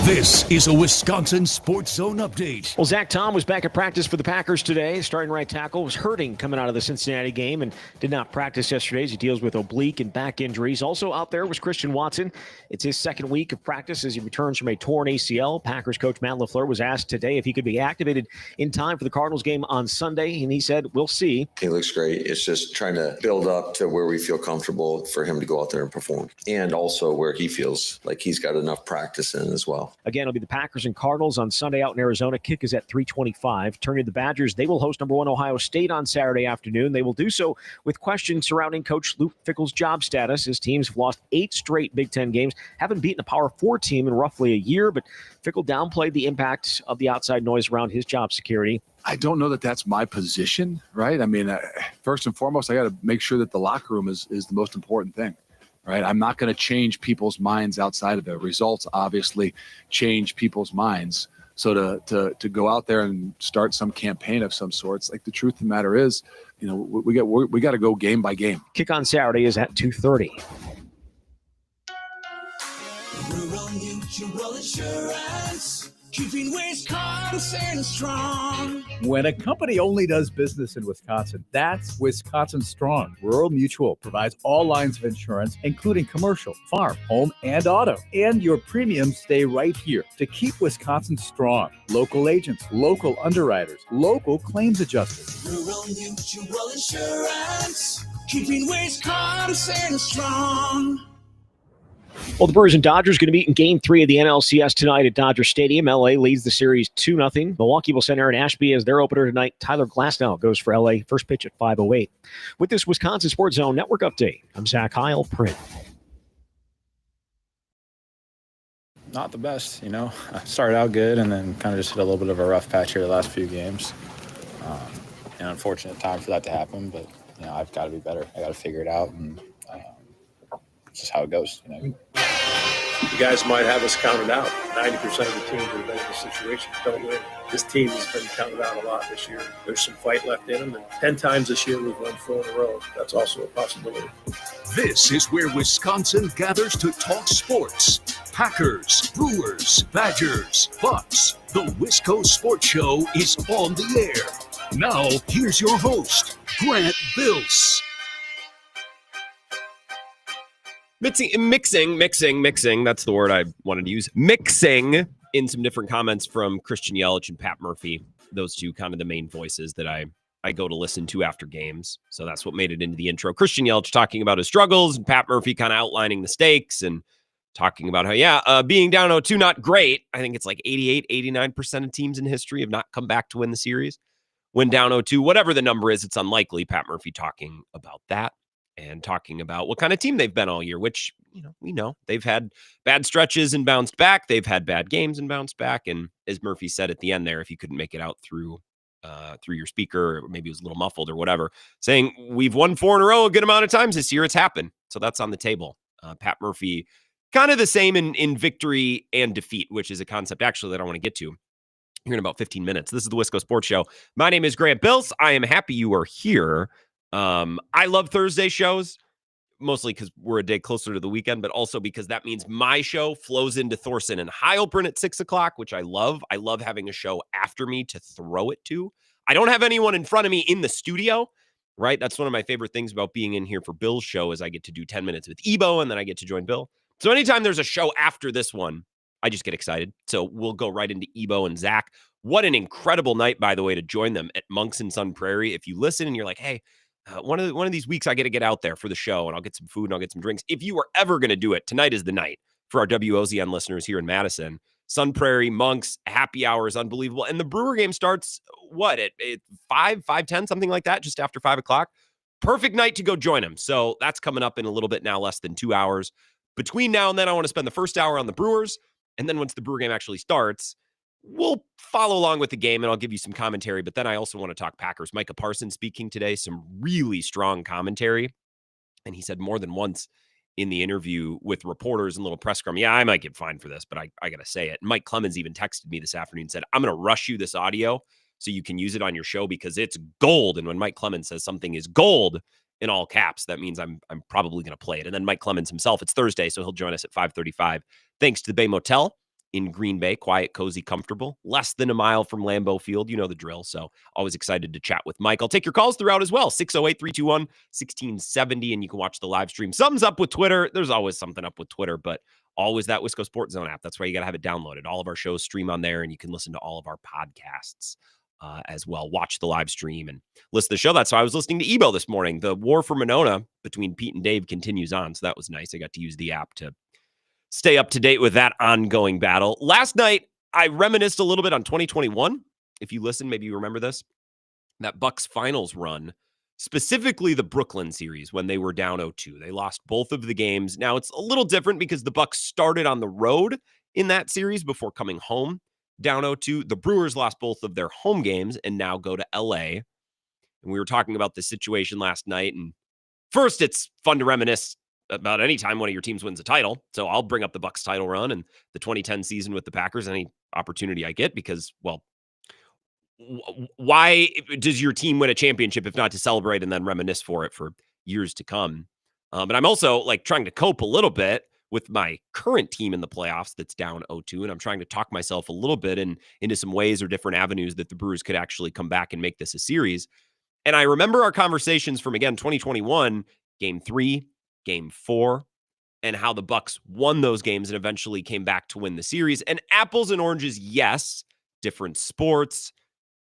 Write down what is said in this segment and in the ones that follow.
This is a Wisconsin Sports Zone update. Well, Zach Tom was back at practice for the Packers today. Starting right tackle was hurting coming out of the Cincinnati game and did not practice yesterday as he deals with oblique and back injuries. Also out there was Christian Watson. It's his second week of practice as he returns from a torn ACL. Packers coach Matt LaFleur was asked today if he could be activated in time for the Cardinals game on Sunday, and he said, we'll see. He looks great. It's just trying to build up to where we feel comfortable for him to go out there and perform, and also where he feels like he's got enough practice in as well. Again, it'll be the Packers and Cardinals on Sunday out in Arizona. Kick is at 3:25. Turning to the Badgers, they will host number 1 Ohio State on Saturday afternoon. They will do so with questions surrounding Coach Luke Fickell's job status. His teams have lost 8 straight Big Ten games, haven't beaten a Power 4 team in roughly a year, but Fickell downplayed the impact of the outside noise around his job security. I don't know that that's my position, right? I mean, first and foremost, I got to make sure that the locker room is the most important thing. Right, I'm not going to change people's minds outside of it. Results obviously change people's minds. So to go out there and start some campaign of some sorts, like the truth of the matter is, you know, we got to go game by game. Kick on Saturday is at 2:30. Rural Mutual Insurance, keeping Wisconsin strong. When a company only does business in Wisconsin, that's Wisconsin Strong. Rural Mutual provides all lines of insurance, including commercial, farm, home, and auto. And your premiums stay right here to keep Wisconsin strong. Local agents, local underwriters, local claims adjusters. Rural Mutual Insurance, keeping Wisconsin strong. Well, the Brewers and Dodgers going to meet in Game 3 of the NLCS tonight at Dodger Stadium. L.A. leads the series 2-0. Milwaukee will send Aaron Ashby as their opener tonight. Tyler Glasnow goes for L.A. First pitch at 5:08. With this Wisconsin Sports Zone Network update, I'm Zach Heil, Print. Not the best, you know. I started out good and then kind of just hit a little bit of a rough patch here the last few games. An unfortunate time for that to happen, but, you know, I've got to be better. I got to figure it out, and it's just how it goes, you know. You guys might have us counted out. 90% of the teams that have been in this situation don't win. This team has been counted out a lot this year. There's some fight left in them, and 10 times this year we've won 4 in a row. That's also a possibility. This is where Wisconsin gathers to talk sports. Packers, Brewers, Badgers, Bucks. The Wisco Sports Show is on the air. Now, here's your host, Grant Bills. Mixing. That's the word I wanted to use. Mixing in some different comments from Christian Yelich and Pat Murphy. Those two kind of the main voices that I go to listen to after games. So that's what made it into the intro. Christian Yelich talking about his struggles and Pat Murphy kind of outlining the stakes and talking about how, being down 0-2, not great. I think it's like 88, 89% of teams in history have not come back to win the series. When down 0-2, whatever the number is, it's unlikely. Pat Murphy talking about that. And talking about what kind of team they've been all year, which, you know, we know they've had bad stretches and bounced back. They've had bad games and bounced back. And as Murphy said at the end there, if you couldn't make it out through your speaker, or maybe it was a little muffled or whatever, saying we've won 4 in a row a good amount of times this year. It's happened. So that's on the table. Pat Murphy, kind of the same in victory and defeat, which is a concept actually that I want to get to here in about 15 minutes. This is the Wisco Sports Show. My name is Grant Bills. I am happy you are here. I love Thursday shows, mostly because we're a day closer to the weekend, but also because that means my show flows into Thorson and Heilprin at 6 o'clock, which I love. I love having a show after me to throw it to. I don't have anyone in front of me in the studio, right? That's one of my favorite things about being in here for Bill's show is I get to do 10 minutes with Ebo and then I get to join Bill. So anytime there's a show after this one, I just get excited. So we'll go right into Ebo and Zach. What an incredible night, by the way, to join them at Monks and Sun Prairie. If you listen and you're like, hey, one of these weeks I get out there for the show and I'll get some food and I'll get some drinks. If you were ever going to do it, tonight is the night for our WOZN listeners here in Madison. Sun Prairie, Monks, happy hour is unbelievable. And the Brewer game starts, at 5:10, something like that, just after 5 o'clock. Perfect night to go join them. So that's coming up in a little bit now, less than 2 hours. Between now and then, I want to spend the first hour on the Brewers. And then once the Brewer game actually starts, we'll follow along with the game and I'll give you some commentary. But then I also want to talk Packers. Micah Parsons speaking today, some really strong commentary. And he said more than once in the interview with reporters and little press scrum, I might get fined for this, but I got to say it. Mike Clemens even texted me this afternoon and said, I'm going to rush you this audio so you can use it on your show because it's gold. And when Mike Clemens says something is gold in all caps, that means I'm probably going to play it. And then Mike Clemens himself, it's Thursday, so he'll join us at 5:35. Thanks to the Bay Motel in Green Bay. Quiet, cozy, comfortable. Less than a mile from Lambeau Field. You know the drill. So always excited to chat with Mike. I'll take your calls throughout as well. 608-321-1670. And you can watch the live stream. Something's up with Twitter. There's always something up with Twitter, but always that Wisco Sports Zone app. That's why you got to have it downloaded. All of our shows stream on there, and you can listen to all of our podcasts as well. Watch the live stream and listen to the show. That's how I was listening to Ebo this morning. The war for Monona between Pete and Dave continues on, so that was nice. I got to use the app to stay up to date with that ongoing battle. Last night, I reminisced a little bit on 2021. If you listen, maybe you remember this. That Bucks finals run, specifically the Brooklyn series when they were down 0-2. They lost both of the games. Now, it's a little different because the Bucks started on the road in that series before coming home down 0-2. The Brewers lost both of their home games and now go to LA. And we were talking about the situation last night. And first, it's fun to reminisce about any time one of your teams wins a title. So I'll bring up the Bucks title run and the 2010 season with the Packers any opportunity I get because, well, why does your team win a championship if not to celebrate and then reminisce for it for years to come? But I'm also like trying to cope a little bit with my current team in the playoffs that's down 0-2, and I'm trying to talk myself a little bit into some ways or different avenues that the Brewers could actually come back and make this a series. And I remember our conversations from, again, 2021, Game 3, Game 4, and how the Bucks won those games and eventually came back to win the series. And apples and oranges, yes, different sports.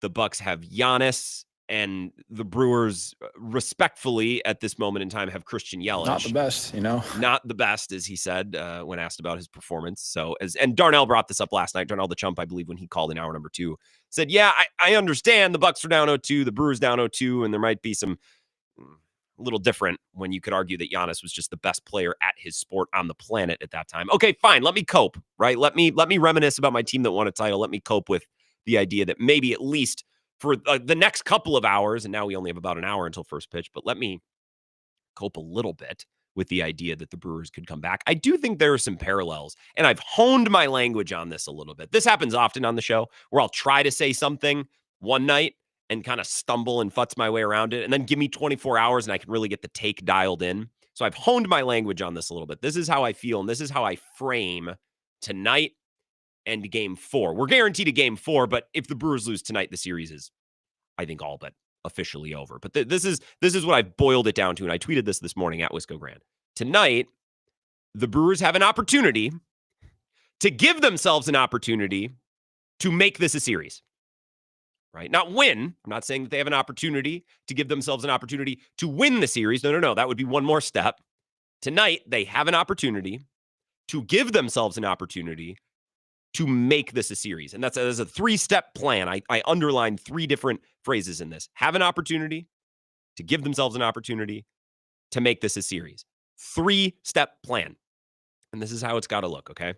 The Bucks have Giannis, and the Brewers, respectfully, at this moment in time, have Christian Yelich. Not the best, you know. Not the best, as he said when asked about his performance. So, and Darnell brought this up last night. Darnell the Chump, I believe, when he called in hour number 2, said, "Yeah, I understand the Bucks are down 0-2, the Brewers down 0-2, and there might be some little different when you could argue that Giannis was just the best player at his sport on the planet at that time." Okay, fine. Let me cope, right? Let me reminisce about my team that won a title. Let me cope with the idea that maybe at least for the next couple of hours, and now we only have about an hour until first pitch, but let me cope a little bit with the idea that the Brewers could come back. I do think there are some parallels, and I've honed my language on this a little bit. This happens often on the show where I'll try to say something one night and kind of stumble and futz my way around it, and then give me 24 hours and I can really get the take dialed in. So I've honed my language on this a little bit. This is how I feel, and this is how I frame tonight and Game 4. We're guaranteed a Game 4, but if the Brewers lose tonight, the series is, I think, all but officially over. But this is what I've boiled it down to, and I tweeted this morning at Wisco Grand. Tonight, the Brewers have an opportunity to give themselves an opportunity to make this a series, right? Not win. I'm not saying that they have an opportunity to give themselves an opportunity to win the series. No. That would be one more step. Tonight, they have an opportunity to give themselves an opportunity to make this a series. And that's a 3-step plan. I underlined 3 different phrases in this. Have an opportunity to give themselves an opportunity to make this a series. 3-step plan. And this is how it's got to look, okay?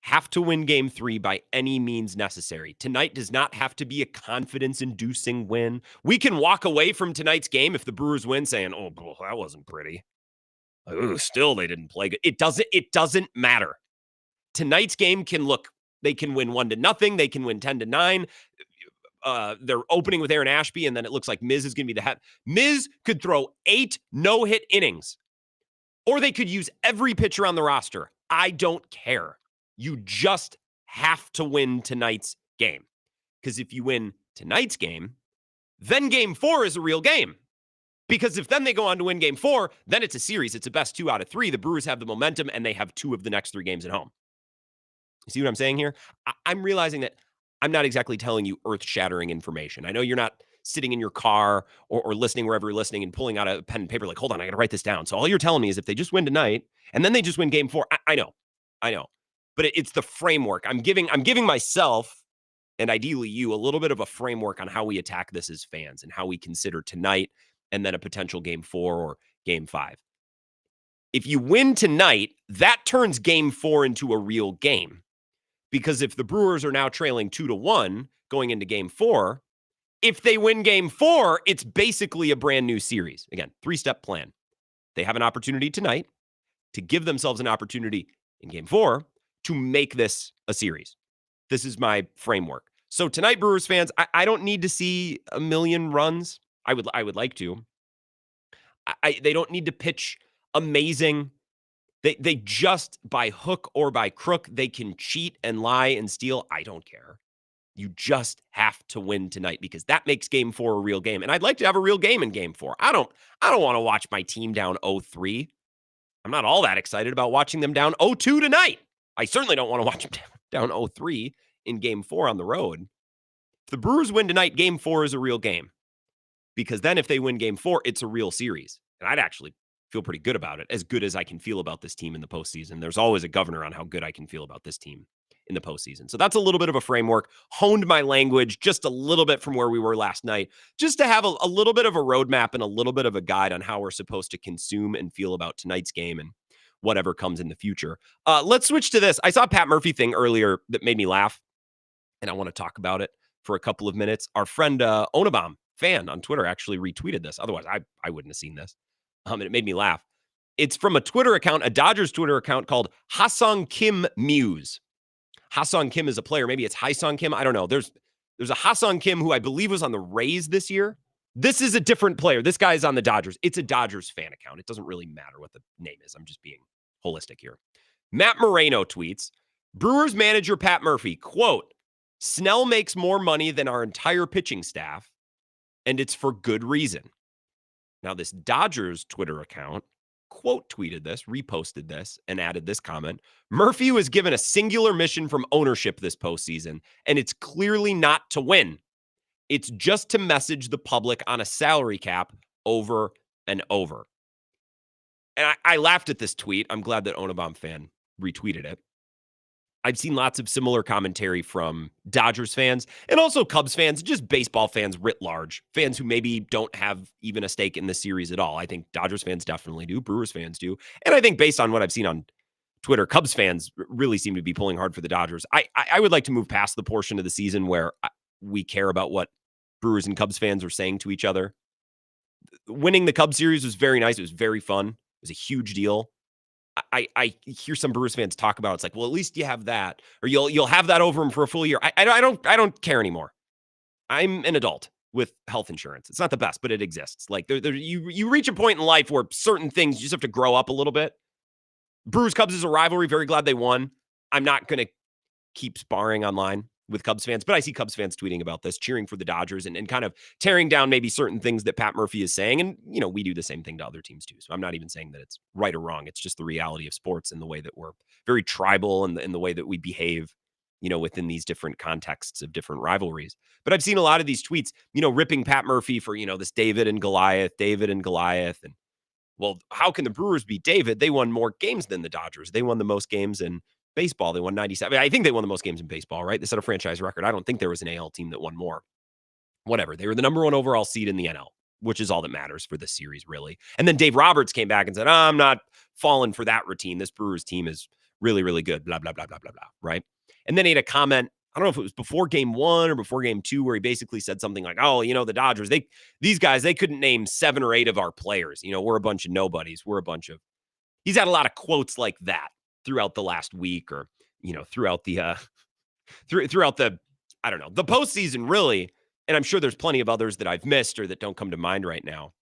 Have to win Game 3 by any means necessary. Tonight does not have to be a confidence-inducing win. We can walk away from tonight's game if the Brewers win saying, "Oh, that wasn't pretty. Still, they didn't play good." It doesn't matter. Tonight's game can look, they can win 1-0. They can win 10-9. They're opening with Aaron Ashby, and then it looks like Miz is going to be the head. Miz could throw 8 no-hit innings, or they could use every pitcher on the roster. I don't care. You just have to win tonight's game. Because if you win tonight's game, then Game 4 is a real game. Because if then they go on to win Game 4, then it's a series. It's a best 2 out of 3. The Brewers have the momentum, and they have 2 of the next 3 games at home. You see what I'm saying here? I'm realizing that I'm not exactly telling you earth-shattering information. I know you're not sitting in your car or listening wherever you're listening and pulling out a pen and paper like, hold on, I got to write this down. So all you're telling me is if they just win tonight and then they just win Game 4, I know. But it's the framework. I'm giving myself and ideally you a little bit of a framework on how we attack this as fans and how we consider tonight and then a potential Game 4 or Game 5. If you win tonight, that turns Game 4 into a real game. Because if the Brewers are now trailing 2-1 going into Game 4, if they win Game 4, it's basically a brand new series. Again, 3-step plan. They have an opportunity tonight to give themselves an opportunity in Game 4 to make this a series. This is my framework. So tonight, Brewers fans, I don't need to see a million runs. I would like to. They don't need to pitch amazing. They just, by hook or by crook, they can cheat and lie and steal. I don't care. You just have to win tonight because that makes game 4 a real game. And I'd like to have a real game in game 4. I don't want to watch my team down 0-3. I'm not all that excited about watching them down 0-2 tonight. I certainly don't want to watch them down 0-3 in game 4 on the road. If the Brewers win tonight, game 4 is a real game. Because then if they win game 4, it's a real series. And I'd actually feel pretty good about it, as good as I can feel about this team in the postseason. There's always a governor on how good I can feel about this team in the postseason. So that's a little bit of a framework. Honed my language just a little bit from where we were last night, just to have a little bit of a roadmap and a little bit of a guide on how we're supposed to consume and feel about tonight's game and whatever comes in the future. Let's switch to this. I saw a Pat Murphy thing earlier that made me laugh, and I want to talk about it for a couple of minutes. Our friend Onabam fan on Twitter actually retweeted this. Otherwise, I wouldn't have seen this. And it made me laugh. It's from a Twitter account, a Dodgers Twitter account called Ha-Sung Kim Muse. Ha-Sung Kim is a player. Maybe it's Hai-Sung Kim. I don't know. There's a Ha-Sung Kim who I believe was on the Rays this year. This is a different player. This guy is on the Dodgers. It's a Dodgers fan account. It doesn't really matter what the name is. I'm just being holistic here. Matt Moreno tweets, Brewers manager Pat Murphy, quote, Snell makes more money than our entire pitching staff, and it's for good reason. Now, this Dodgers Twitter account quote tweeted this, reposted this, and added this comment. Murphy was given a singular mission from ownership this postseason, and it's clearly not to win. It's just to message the public on a salary cap over and over. And I laughed at this tweet. I'm glad that Onabam fan retweeted it. I've seen lots of similar commentary from Dodgers fans and also Cubs fans, just baseball fans writ large, fans who maybe don't have even a stake in the series at all. I think Dodgers fans definitely do. Brewers fans do. And I think based on what I've seen on Twitter, Cubs fans really seem to be pulling hard for the Dodgers. I would like to move past the portion of the season where we care about what Brewers and Cubs fans are saying to each other. Winning the Cubs series was very nice. It was very fun. It was a huge deal. I hear some Brewers fans talk about it's like, well, at least you have that, or you'll have that over them for a full year. I don't care anymore. I'm an adult with health insurance. It's not the best, but it exists. Like you reach a point in life where certain things you just have to grow up a little bit. Brewers Cubs is a rivalry. Very glad they won. I'm not going to keep sparring online with Cubs fans, but I see Cubs fans tweeting about this, cheering for the Dodgers and kind of tearing down maybe certain things that Pat Murphy is saying. And, you know, we do the same thing to other teams too. So I'm not even saying that it's right or wrong. It's just the reality of sports and the way that we're very tribal and the way that we behave, you know, within these different contexts of different rivalries. But I've seen a lot of these tweets, you know, ripping Pat Murphy for, you know, this David and Goliath. And well, how can the Brewers beat David? They won more games than the Dodgers. They won the most games in baseball. They won 97. I think they won the most games in baseball, right? They set a franchise record. I don't think there was an AL team that won more. Whatever. They were the number 1 overall seed in the NL, which is all that matters for this series, really. And then Dave Roberts came back and said, I'm not falling for that routine. This Brewers team is really, really good, blah, blah, blah, blah, blah, blah, right? And then he had a comment, I don't know if it was before game 1 or before game 2, where he basically said something like, oh, you know, the Dodgers, these guys, they couldn't name 7 or 8 of our players. You know, we're a bunch of nobodies. He's had a lot of quotes like that throughout the last week, or, you know, throughout the I don't know, the postseason, really. And I'm sure there's plenty of others that I've missed or that don't come to mind right now.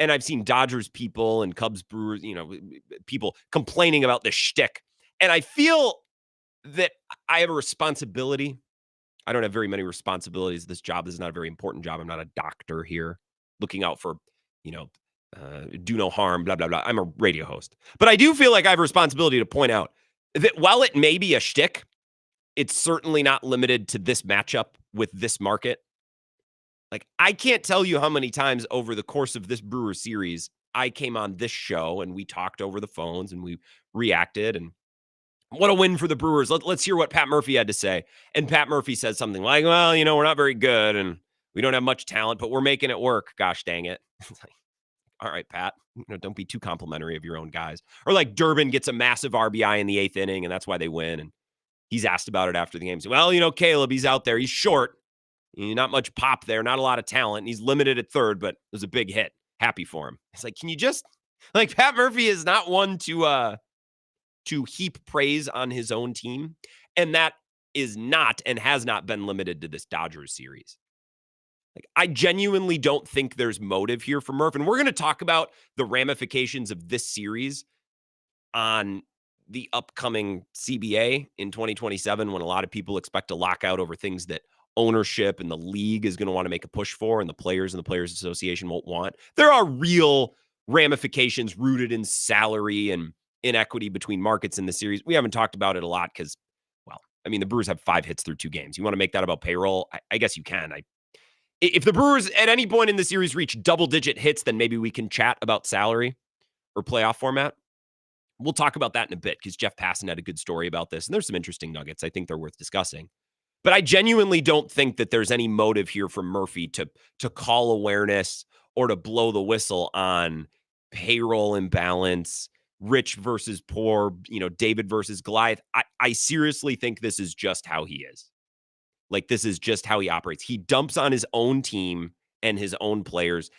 And I've seen Dodgers people and Cubs Brewers, you know, people complaining about this shtick. And I feel that I have a responsibility. I don't have very many responsibilities. This job is not a very important job. I'm not a doctor here looking out for, you know, do no harm, blah, blah, blah. I'm a radio host. But I do feel like I have a responsibility to point out that while it may be a shtick, it's certainly not limited to this matchup with this market. Like, I can't tell you how many times over the course of this Brewers series, I came on this show and we talked over the phones and we reacted, and what a win for the Brewers. Let's hear what Pat Murphy had to say. And Pat Murphy said something like, well, you know, we're not very good and we don't have much talent, but we're making it work. Gosh dang it. It's like, all right, Pat, you know, don't be too complimentary of your own guys. Or like Durbin gets a massive RBI in the 8th inning and that's why they win. And he's asked about it after the game. So, well, you know, Caleb, he's out there. He's short. Not much pop there. Not a lot of talent. And he's limited at third, but it was a big hit. Happy for him. It's like, can you just, like, Pat Murphy is not one to heap praise on his own team. And that is not and has not been limited to this Dodgers series. Like, I genuinely don't think there's motive here for Murph. And we're going to talk about the ramifications of this series on the upcoming CBA in 2027 when a lot of people expect a lockout over things that ownership and the league is going to want to make a push for and the Players Association won't want. There are real ramifications rooted in salary and inequity between markets in the series. We haven't talked about it a lot because, well, I mean, the Brewers have 5 hits through 2 games. You want to make that about payroll? I guess you can. If the Brewers at any point in the series reach double-digit hits, then maybe we can chat about salary or playoff format. We'll talk about that in a bit because Jeff Passan had a good story about this, and there's some interesting nuggets. I think they're worth discussing. But I genuinely don't think that there's any motive here from Murphy to call awareness or to blow the whistle on payroll imbalance, rich versus poor, David versus Goliath. I seriously think this is just how he is. Like, this is just how he operates. He dumps on his own team and his own players.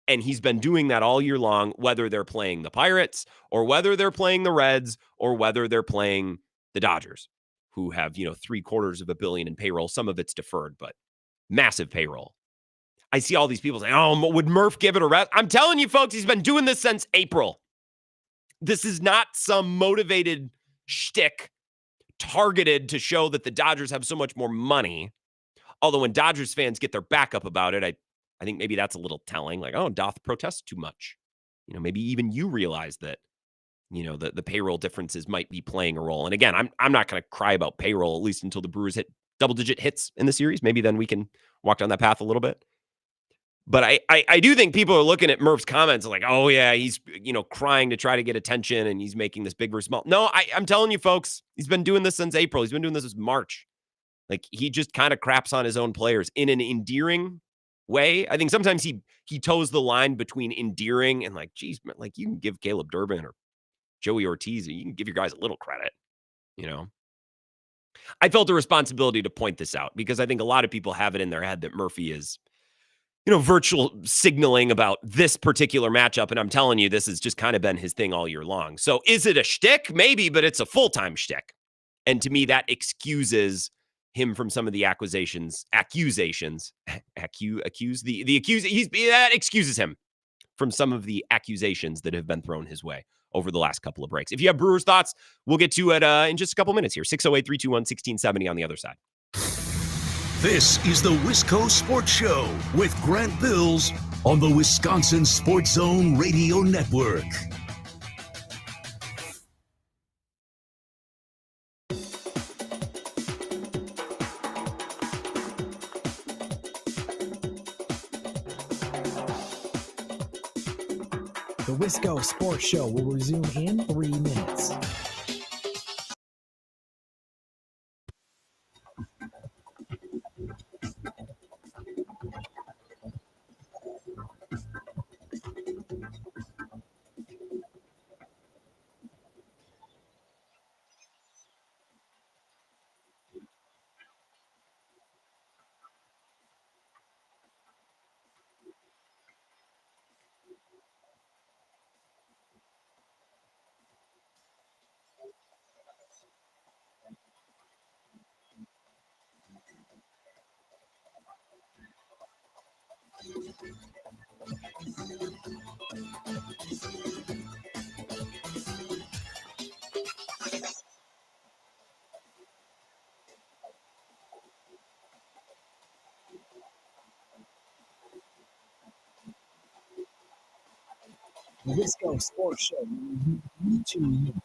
And he's been doing that all year long, whether they're playing the Pirates or whether they're playing the Reds or whether they're playing the Dodgers, who have, $750 million in payroll. Some of it's deferred, but massive payroll. I see all these people saying, oh, would Murph give it a rest? I'm telling you, folks, he's been doing this since April. This is not some motivated shtick targeted to show that the Dodgers have so much more money. Although when Dodgers fans get their back up about it, I think maybe that's a little telling. Like, oh, doth protest too much. Maybe even you realize that, the payroll differences might be playing a role. And again, I'm not going to cry about payroll, at least until the Brewers hit double-digit hits in the series. Maybe then we can walk down that path a little bit. But I do think people are looking at Murph's comments like, oh, yeah, he's, crying to try to get attention and he's making this big versus small. No, I'm telling you, folks, he's been doing this since April. He's been doing this since March. Like, he just kind of craps on his own players in an endearing way. I think sometimes he toes the line between endearing and like, geez, man, like, you can give Caleb Durbin or Joey Ortiz, you can give your guys a little credit, I felt a responsibility to point this out because I think a lot of people have it in their head that Murphy is, virtual signaling about this particular matchup. And I'm telling you, this has just kind of been his thing all year long. So is it a shtick? Maybe, but it's a full-time shtick. And to me, that excuses him from some of the accusations, that excuses him from some of the accusations that have been thrown his way over the last couple of breaks. If you have Brewers thoughts, we'll get to it in just a couple minutes here. 608-321-1670 on the other side. This is the Wisco Sports Show with Grant Bills on the Wisconsin Sports Zone Radio Network. The Wisco Sports Show will resume in 3 minutes. The Wisco Sports Show will resume in 2 minutes.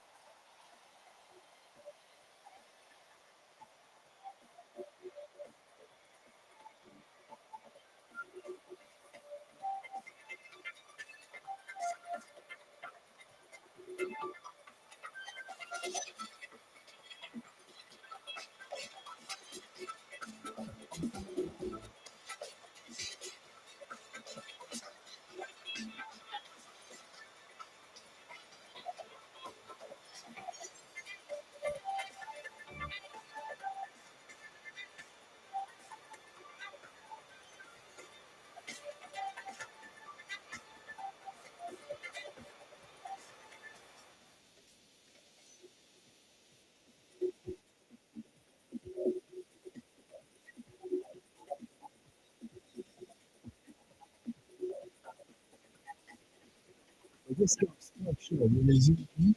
The Wisco Sports Show will resume in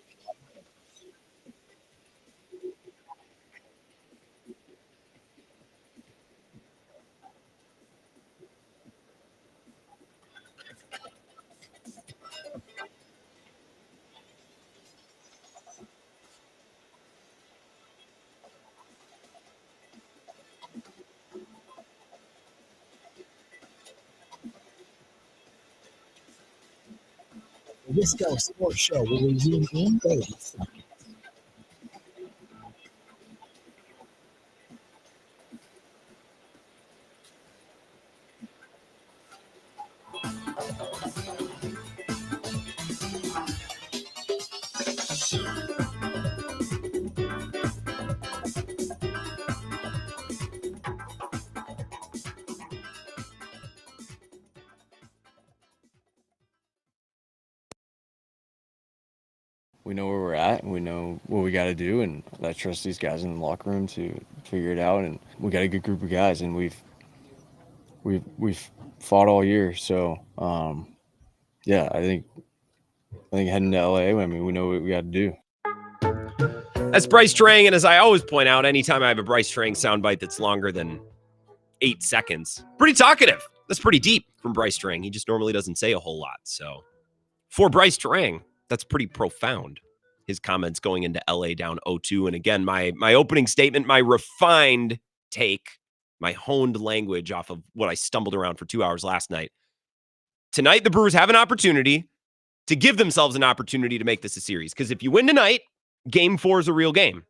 The Wisco Sports Show will resume in 30 seconds. We know where we're at, and we know what we got to do, and I trust these guys in the locker room to figure it out. And we got a good group of guys, and we've fought all year. So, yeah, I think heading to LA, I mean, we know what we got to do. That's Bryce Trang, and as I always point out, anytime I have a Bryce Trang soundbite that's longer than 8 seconds, pretty talkative. That's pretty deep from Bryce Trang. He just normally doesn't say a whole lot. So, for Bryce Trang, that's pretty profound. His comments going into LA down 0-2. And again, my opening statement, my refined take, my honed language off of what I stumbled around for 2 hours last night. Tonight, the Brewers have an opportunity to give themselves an opportunity to make this a series. Because if you win tonight, Game 4 is a real game.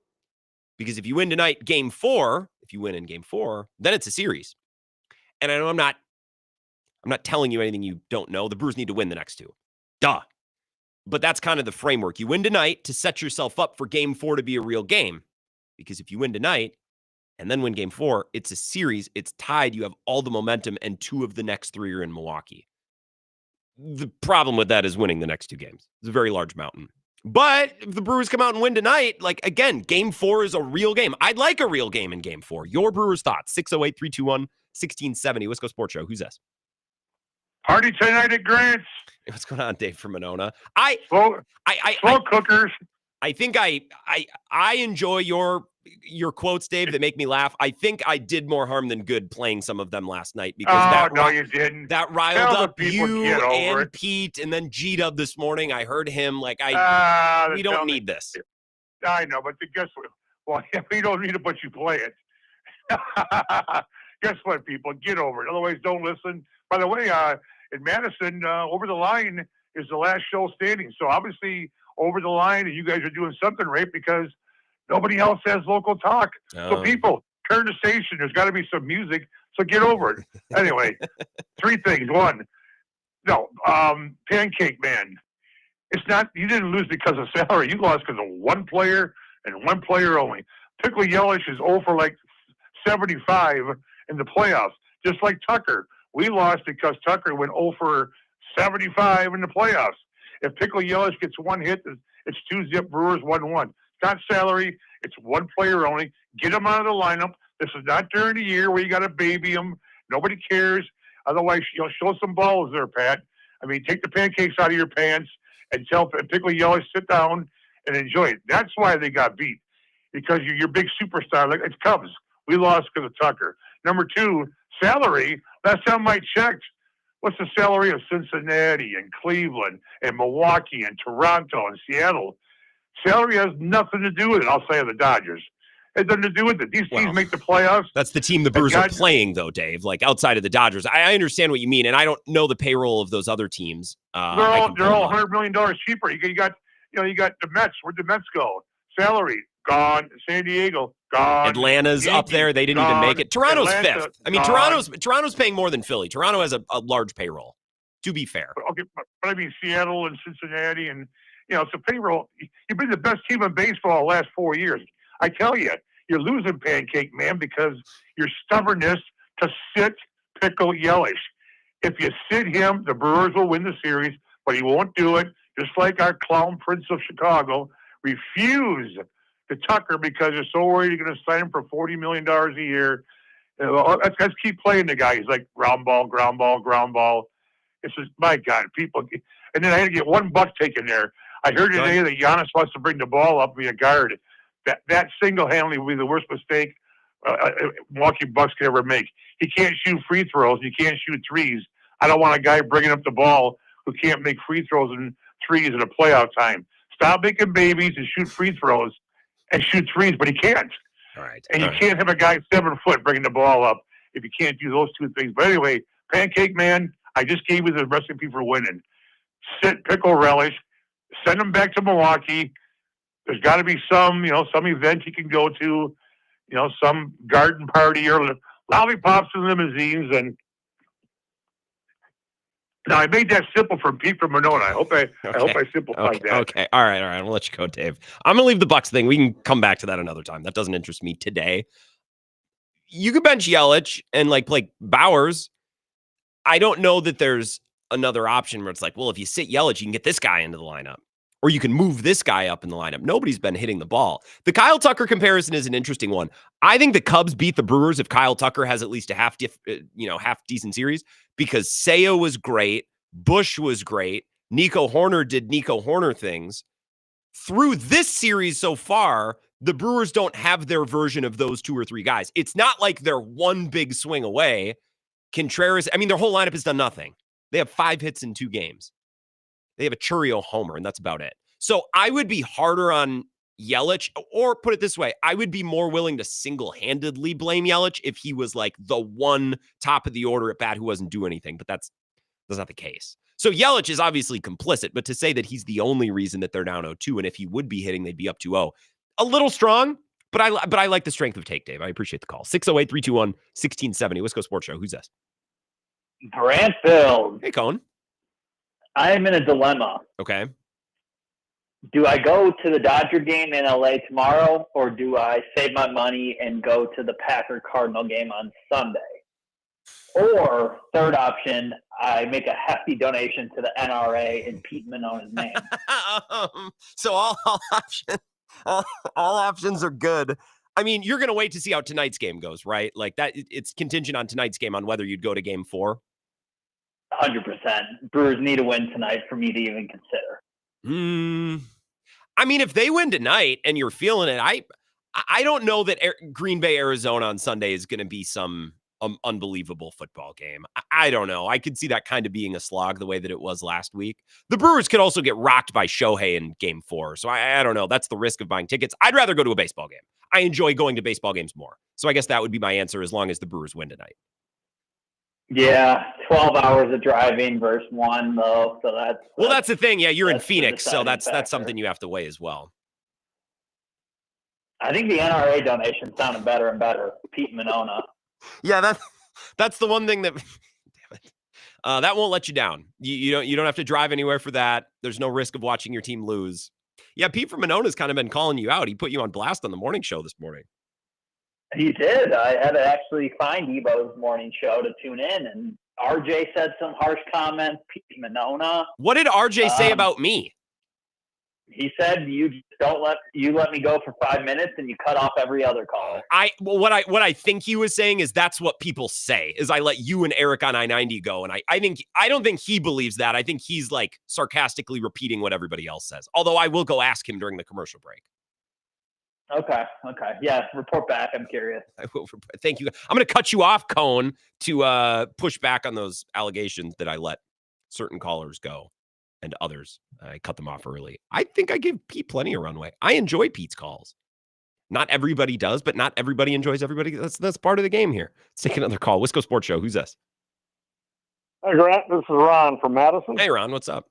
Because if you win tonight, Game 4, if you win in Game 4, then it's a series. And I know I'm not telling you anything you don't know. The Brewers need to win the next two. Duh. But that's kind of the framework. You win tonight to set yourself up for Game 4 to be a real game. Because if you win tonight and then win Game 4, it's a series. It's tied. You have all the momentum, and 2 of the next 3 are in Milwaukee. The problem with that is winning the next 2 games. It's a very large mountain. But if the Brewers come out and win tonight, like, again, Game 4 is a real game. I'd like a real game in Game 4. Your Brewers thoughts, 608-321-1670. Wisco Sports Show. Who's this? Party tonight at Grant's. What's going on, Dave from Monona? Slow cookers. I think I enjoy your quotes, Dave, that make me laugh. I think I did more harm than good playing some of them last night because you didn't. That riled up you and Pete, and then G-Dub this morning. I heard him we don't need this. I know, but guess what? Well, we don't need it, but you play it. Guess what, people? Get over it. Otherwise, don't listen. By the way, in Madison, Over the Line is the last show standing. So obviously, Over the Line, and you guys are doing something right because nobody else has local talk. So people, turn the station. There's got to be some music. So get over it. Anyway, 3 things. 1, Pancake Man. It's not. You didn't lose because of salary. You lost because of 1 player and 1 player only. Pickle Yelich is 0 for 75 in the playoffs, just like Tucker. We lost because Tucker went 0 for 75 in the playoffs. If Pickle Yelich gets 1 hit, it's 2-zip Brewers 1-1. It's not salary. It's 1 player only. Get him out of the lineup. This is not during the year where you got to baby him. Nobody cares. Otherwise, you'll show some balls there, Pat. I mean, take the pancakes out of your pants and tell Pickle Yelich, sit down and enjoy it. That's why they got beat, because you're your big superstar. Like it's Cubs. We lost because of Tucker. Number 2, salary. Last time I checked, what's the salary of Cincinnati and Cleveland and Milwaukee and Toronto and Seattle? Salary has nothing to do with it. I'll say the Dodgers. It has nothing to do with it. These teams make the playoffs. That's the team the Brewers are playing, though, Dave. Like outside of the Dodgers, I understand what you mean, and I don't know the payroll of those other teams. They're all $100 million cheaper. You got the Mets. Where'd the Mets go? Salary gone. San Diego gone. Atlanta's up there. They didn't even make it. Toronto's Atlanta, 5th. I mean, gone. Toronto's paying more than Philly. Toronto has a large payroll. To be fair. Okay, but I mean Seattle and Cincinnati, and it's a payroll. You've been the best team in baseball the last 4 years. I tell you, you're losing, Pancake Man, because your stubbornness to sit Pickle Yelich. If you sit him, the Brewers will win the series, but he won't do it. Just like our clown Prince of Chicago refuse to Tucker because they're so worried you're going to sign him for $40 million a year. Let's keep playing the guy. He's like ground ball, ground ball, ground ball. It's just, my God, people. And then I had to get $1 taken there. I heard today that Giannis wants to bring the ball up via guard. That single-handedly will be the worst mistake Milwaukee Bucks could ever make. He can't shoot free throws. He can't shoot threes. I don't want a guy bringing up the ball who can't make free throws and threes in a playoff time. Stop making babies and shoot free throws and shoot threes, but he can't. All right. And you can't have a guy 7 foot bringing the ball up if you can't do those 2 things. But anyway, Pancake Man, I just gave you the recipe for winning. sit pickle relish, send him back to Milwaukee. There's got to be some event he can go to, some garden party or lollipops and limousines. And now I made that simple for Pete from Monona. I hope I simplified that. Okay. All right. I'll let you go, Dave. I'm going to leave the Bucks thing. We can come back to that another time. That doesn't interest me today. You could bench Yelich and play Bowers. I don't know that there's another option where it's like, well, if you sit Yelich, you can get this guy into the lineup, or you can move this guy up in the lineup. Nobody's been hitting the ball. The Kyle Tucker comparison is an interesting one. I think the Cubs beat the Brewers if Kyle Tucker has at least a half decent series, because Seo was great, Bush was great, Nico Horner did Nico Horner things. Through this series so far, the Brewers don't have their version of those 2 or 3 guys. It's not like they're one big swing away. Contreras, their whole lineup has done nothing. They have 5 hits in 2 games. They have a Churio homer, and that's about it. So I would be harder on Yelich, or put it this way, I would be more willing to single-handedly blame Yelich if he was like the one top of the order at bat who wasn't doing anything, but that's not the case. So Yelich is obviously complicit, but to say that he's the only reason that they're down 0-2, and if he would be hitting, they'd be up 2-0. A little strong, but I like the strength of take, Dave. I appreciate the call. 608-321-1670. Wisco Sports Show. Who's this? Brantfield. Hey, Cone. I am in a dilemma. Okay. Do I go to the Dodger game in LA tomorrow, or do I save my money and go to the Packer-Cardinal game on Sunday? Or, third option, I make a hefty donation to the NRA in Pete Minona's name. So all options are good. You're going to wait to see how tonight's game goes, right? Like that, it's contingent on tonight's game on whether you'd go to game 4. 100%. Brewers need a win tonight for me to even consider. If they win tonight and you're feeling it, I don't know that Green Bay, Arizona on Sunday is going to be some unbelievable football game. I don't know. I could see that kind of being a slog the way that it was last week. The Brewers could also get rocked by Shohei in game 4. So I don't know. That's the risk of buying tickets. I'd rather go to a baseball game. I enjoy going to baseball games more. So I guess that would be my answer as long as the Brewers win tonight. Yeah, 12 hours of driving versus 1, though. So that's the thing. Yeah, you're in Phoenix, so that's something you have to weigh as well. I think the NRA donation sounded better and better. Pete Minona. Yeah, that's the one thing that damn it. That won't let you down. You don't have to drive anywhere for that. There's no risk of watching your team lose. Yeah, Pete from Minona's kind of been calling you out. He put you on blast on the morning show this morning. He did. I had to actually find Evo's morning show to tune in, and RJ said some harsh comments. Pete Minona. What did RJ say about me? He said you just let me go for 5 minutes and you cut off every other caller. What I think he was saying is that's what people say, is I let you and Eric on I-90 go. And I don't think he believes that. I think he's like sarcastically repeating what everybody else says. Although I will go ask him during the commercial break. Okay. Yeah, report back. I'm curious. I will. Thank you. I'm going to cut you off, Cone, to push back on those allegations that I let certain callers go. And others, I cut them off early. I think I give Pete plenty of runway. I enjoy Pete's calls. Not everybody does, but not everybody enjoys everybody. That's part of the game here. Let's take another call. Wisco Sports Show. Who's this? Hey, Grant. This is Ron from Madison. Hey, Ron. What's up?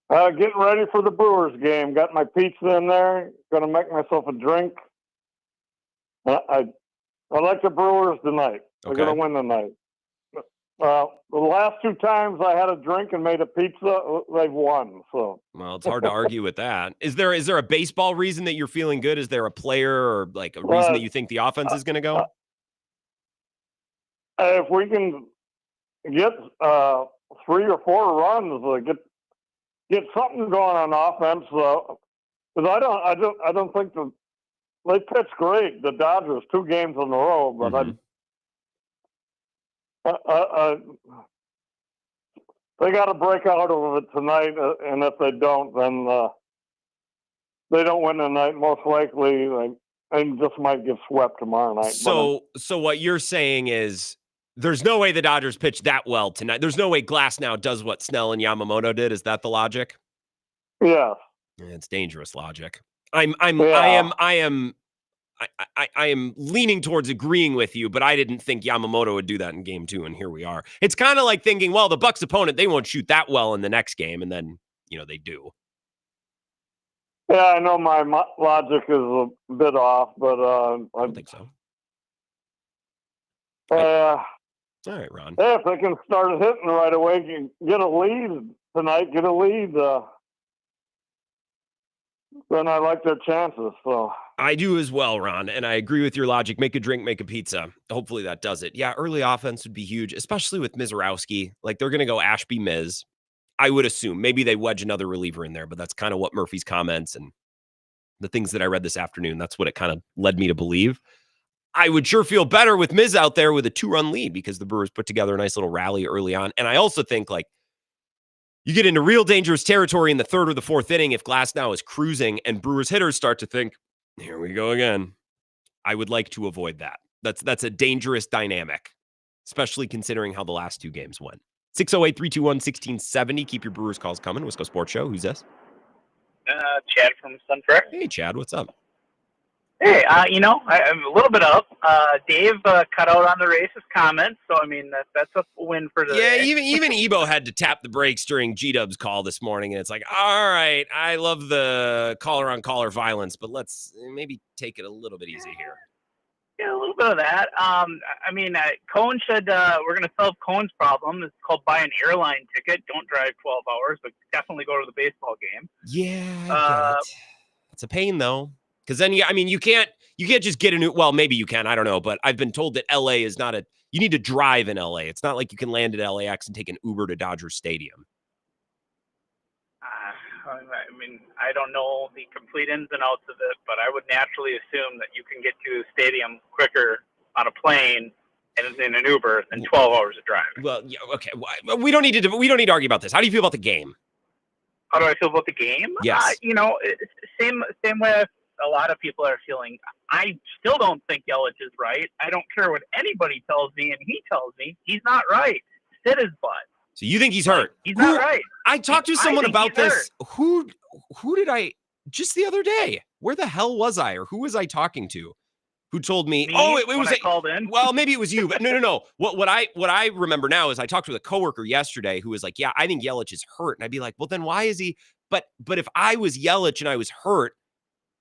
Getting ready for the Brewers game. Got my pizza in there. Going to make myself a drink. I like the Brewers tonight. They're going to win tonight. The last 2 times I had a drink and made a pizza, they've won. So, well, it's hard to argue with that. Is there a baseball reason that you're feeling good? Is there a player or like a reason that you think the offense is going to go? If we can get 3 or 4 runs, get something going on offense. Because I don't think they pitched great. The Dodgers 2 games in a row, but they got to break out of it tonight, and if they don't, then they don't win tonight. Most likely, they just might get swept tomorrow night. So what you're saying is there's no way the Dodgers pitch that well tonight. There's no way Glasnow does what Snell and Yamamoto did. Is that the logic? Yeah. It's dangerous logic. I I am leaning towards agreeing with you, but I didn't think Yamamoto would do that in game 2, and here we are. It's kind of like thinking, well, the Bucks opponent, they won't shoot that well in the next game, and then, they do. Yeah, I know my logic is a bit off, but I don't think so. All right, Ron. Yeah, if they can start hitting right away, get a lead tonight, then I like their chances. So I do as well, Ron, and I agree with your logic. Make a drink, make a pizza. Hopefully that does it. Yeah, early offense would be huge, especially with Mizorowski. Like, they're going to go Ashby Miz. I would assume. Maybe they wedge another reliever in there, but that's kind of what Murphy's comments and the things that I read this afternoon, that's what it kind of led me to believe. I would sure feel better with Miz out there with a 2-run lead because the Brewers put together a nice little rally early on. And I also think, like, you get into real dangerous territory in the 3rd or the 4th inning if Glasnow is cruising and Brewers hitters start to think, here we go again. I would like to avoid that. That's a dangerous dynamic, especially considering how the last 2 games went. 608-321-1670. Keep your Brewers calls coming. Wisco Sports Show. Who's this? Chad from Sun Trek. Hey, Chad. What's up? Hey, I'm a little bit up. Dave cut out on the racist comments, so I mean that's a win for the. Yeah, even Ebo had to tap the brakes during G-Dub's call this morning, and it's like, all right, I love the caller-on-caller violence, but let's maybe take it a little bit easy here. Yeah, a little bit of that. Cohen said we're going to solve Cohen's problem. It's called buy an airline ticket. Don't drive 12 hours, but definitely go to the baseball game. Yeah, it's a pain though, because then you can't just get a new. Well, maybe you can. I don't know, but I've been told that LA is not you need to drive in LA. It's not like you can land at LAX and take an Uber to Dodger Stadium. I don't know the complete ins and outs of it, but I would naturally assume that you can get to a stadium quicker on a plane and in an Uber than 12 hours of driving. Well, yeah, okay. We don't need to argue about this. How do you feel about the game? How do I feel about the game? Yes. Same way a lot of people are feeling. I still don't think Yelich is right. I don't care what anybody tells me, and he tells me he's not right. Sit his butt. So you think he's hurt? He's not right. I talked to someone about this. Who did I just the other day? Where the hell was I, or who was I talking to? Who told me? It was called in. Well, maybe it was you, but no. What I remember now is I talked with a coworker yesterday who was like, "Yeah, I think Yelich is hurt," and I'd be like, "Well, then why is he?" But if I was Yelich and I was hurt,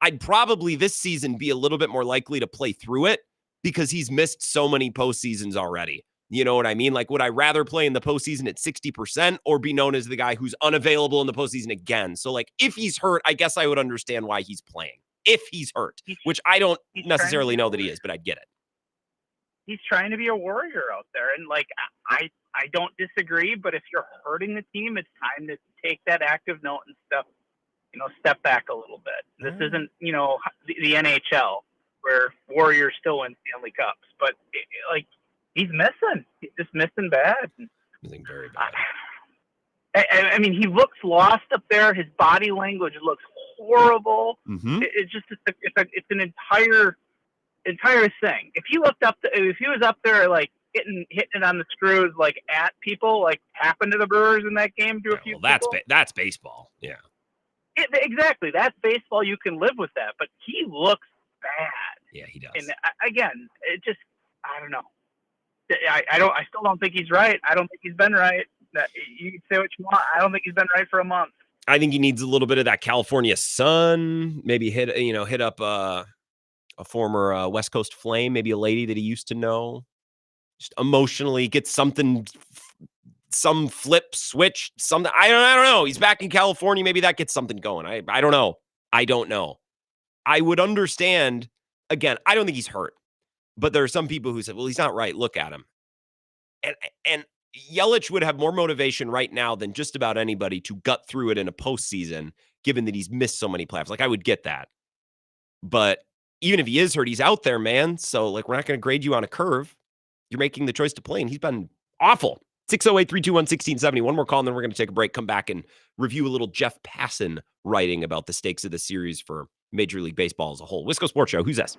I'd probably this season be a little bit more likely to play through it because he's missed so many postseasons already. You know what I mean? Like, would I rather play in the postseason at 60% or be known as the guy who's unavailable in the postseason again? So, like, if he's hurt, I guess I would understand why he's playing. If he's hurt, which I don't necessarily know that he is, but I'd get it. He's trying to be a warrior out there. And, like, I don't disagree, but if you're hurting the team, it's time to take that active note and step back a little bit. This isn't, the NHL where warriors still win Stanley Cups. But, he's missing. He's just missing bad. Missing very bad. I mean, he looks lost up there. His body language looks horrible. Mm-hmm. It's just it's an entire thing. If he was up there like hitting it on the screws, like at people, like happened to the Brewers in that game to a few people. That's baseball. Yeah. Exactly. That's baseball. You can live with that, but he looks bad. Yeah, he does. And again, it just, I don't know. I still don't think he's right. I don't think he's been right. You can say what you want. I don't think he's been right for a month. I think he needs a little bit of that California sun. Maybe hit up a former West Coast Flame, maybe a lady that he used to know. Just emotionally get something, some flip switch, something. I don't know. He's back in California. Maybe that gets something going. I don't know. I would understand. Again, I don't think he's hurt. But there are some people who said, well, he's not right. Look at him. And Yelich would have more motivation right now than just about anybody to gut through it in a postseason, given that he's missed so many playoffs. Like, I would get that. But even if he is hurt, he's out there, man. So, like, we're not going to grade you on a curve. You're making the choice to play, and he's been awful. 608-321-1670. One more call, and then we're going to take a break, come back, and review a little Jeff Passan writing about the stakes of the series for Major League Baseball as a whole. Wisco Sports Show. Who's this?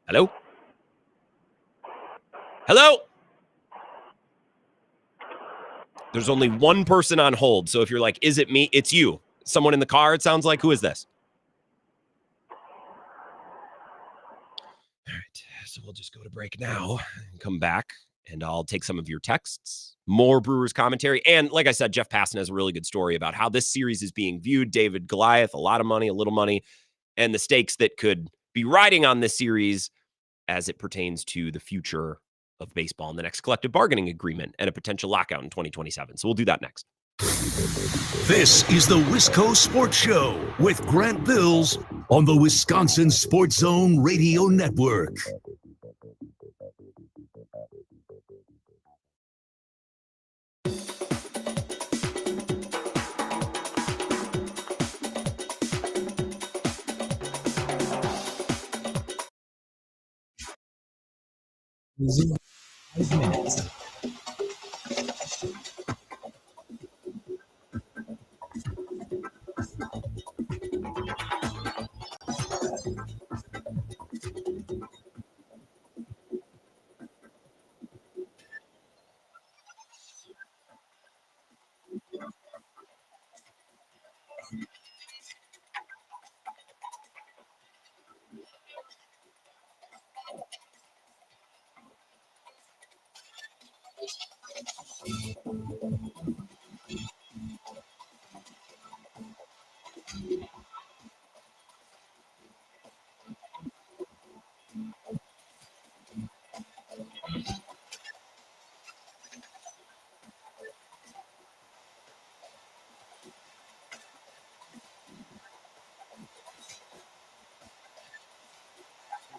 Hello? Hello? There's only one person on hold. So if you're like, is it me? It's you. Someone in the car, it sounds like. Who is this? So we'll just go to break now and come back, and I'll take some of your texts, more Brewers commentary. And like I said, Jeff Passan has a really good story about how this series is being viewed. David Goliath, a lot of money, a little money, and the stakes that could be riding on this series as it pertains to the future of baseball and the next collective bargaining agreement and a potential lockout in 2027. So we'll do that next. This is the Wisco Sports Show with Grant Bills on the Wisconsin Sports Zone Radio Network. Losing 5 minutes.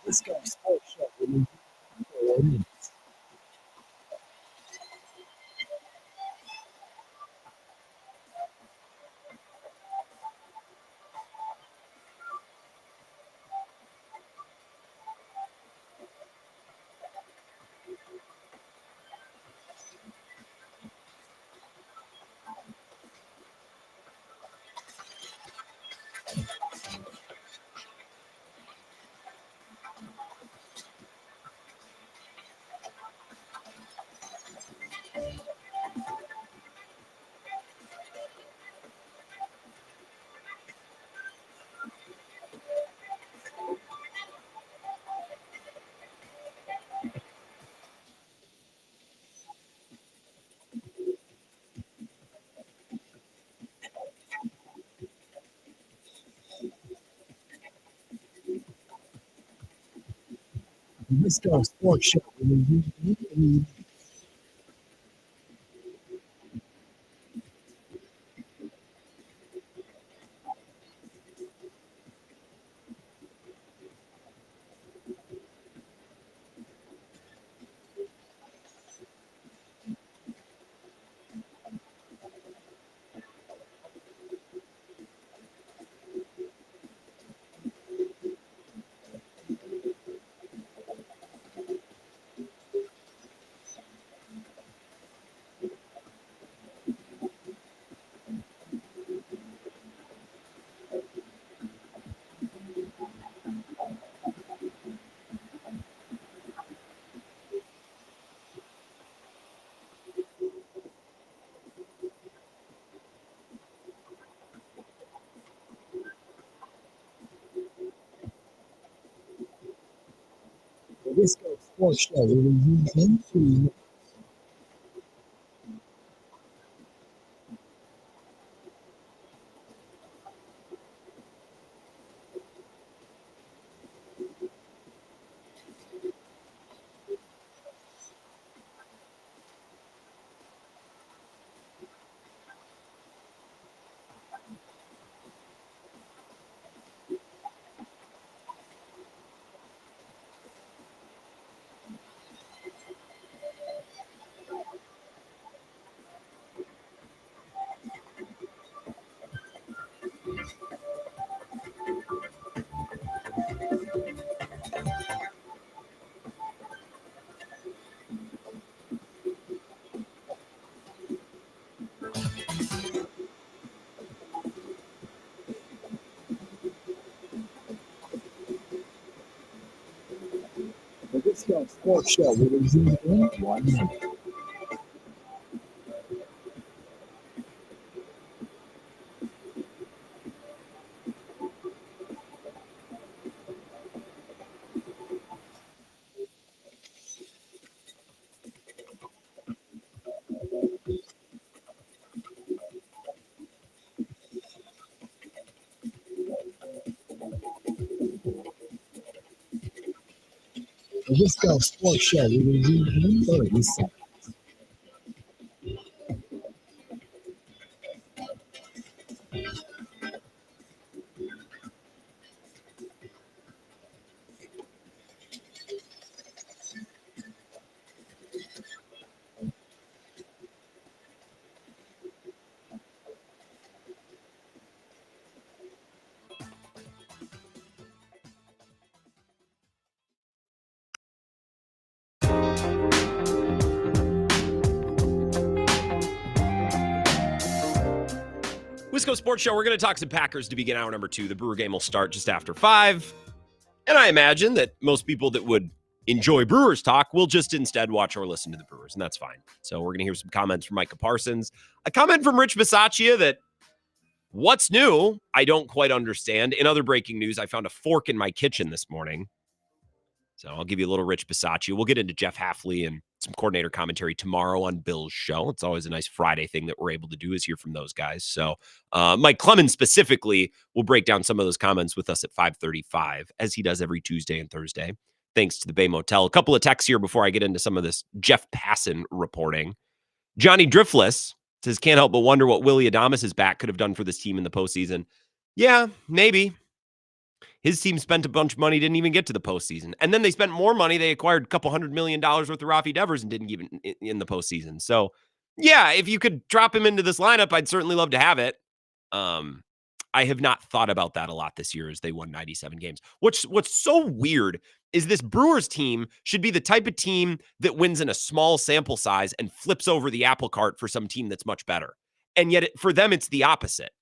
Wisco Sports Show with 4 minutes. The Wisco Sports Show with the Wisco Sports Show with the Wisco Sports Show with 1 minute. The Wisco Sports Show will resume in 30 seconds. Wisco Sports Show, we're going to talk some Packers to begin hour number 2. The Brewer game will start just after 5. And I imagine that most people that would enjoy Brewers talk will just instead watch or listen to the Brewers, and that's fine. So we're going to hear some comments from Micah Parsons. A comment from Rich Bisaccia that, what's new? I don't quite understand. In other breaking news, I found a fork in my kitchen this morning. So I'll give you a little Rich Bisaccia. We'll get into Jeff Hafley and some coordinator commentary tomorrow on Bill's show. It's always a nice Friday thing that we're able to do is hear from those guys. So Mike Clemens specifically will break down some of those comments with us at 5:35, as he does every Tuesday and Thursday, thanks to the Bay Motel. A couple of texts here before I get into some of this Jeff Passan reporting. Johnny Driftless says, can't help but wonder what Willie Adames' back could have done for this team in the postseason. Yeah, maybe. His team spent a bunch of money, didn't even get to the postseason. And then they spent more money. They acquired a couple $100 million worth of Rafi Devers and didn't even in the postseason. So, yeah, if you could drop him into this lineup, I'd certainly love to have it. I have not thought about that a lot this year as they won 97 games. What's so weird is this Brewers team should be the type of team that wins in a small sample size and flips over the apple cart for some team that's much better. And yet for them, it's the opposite.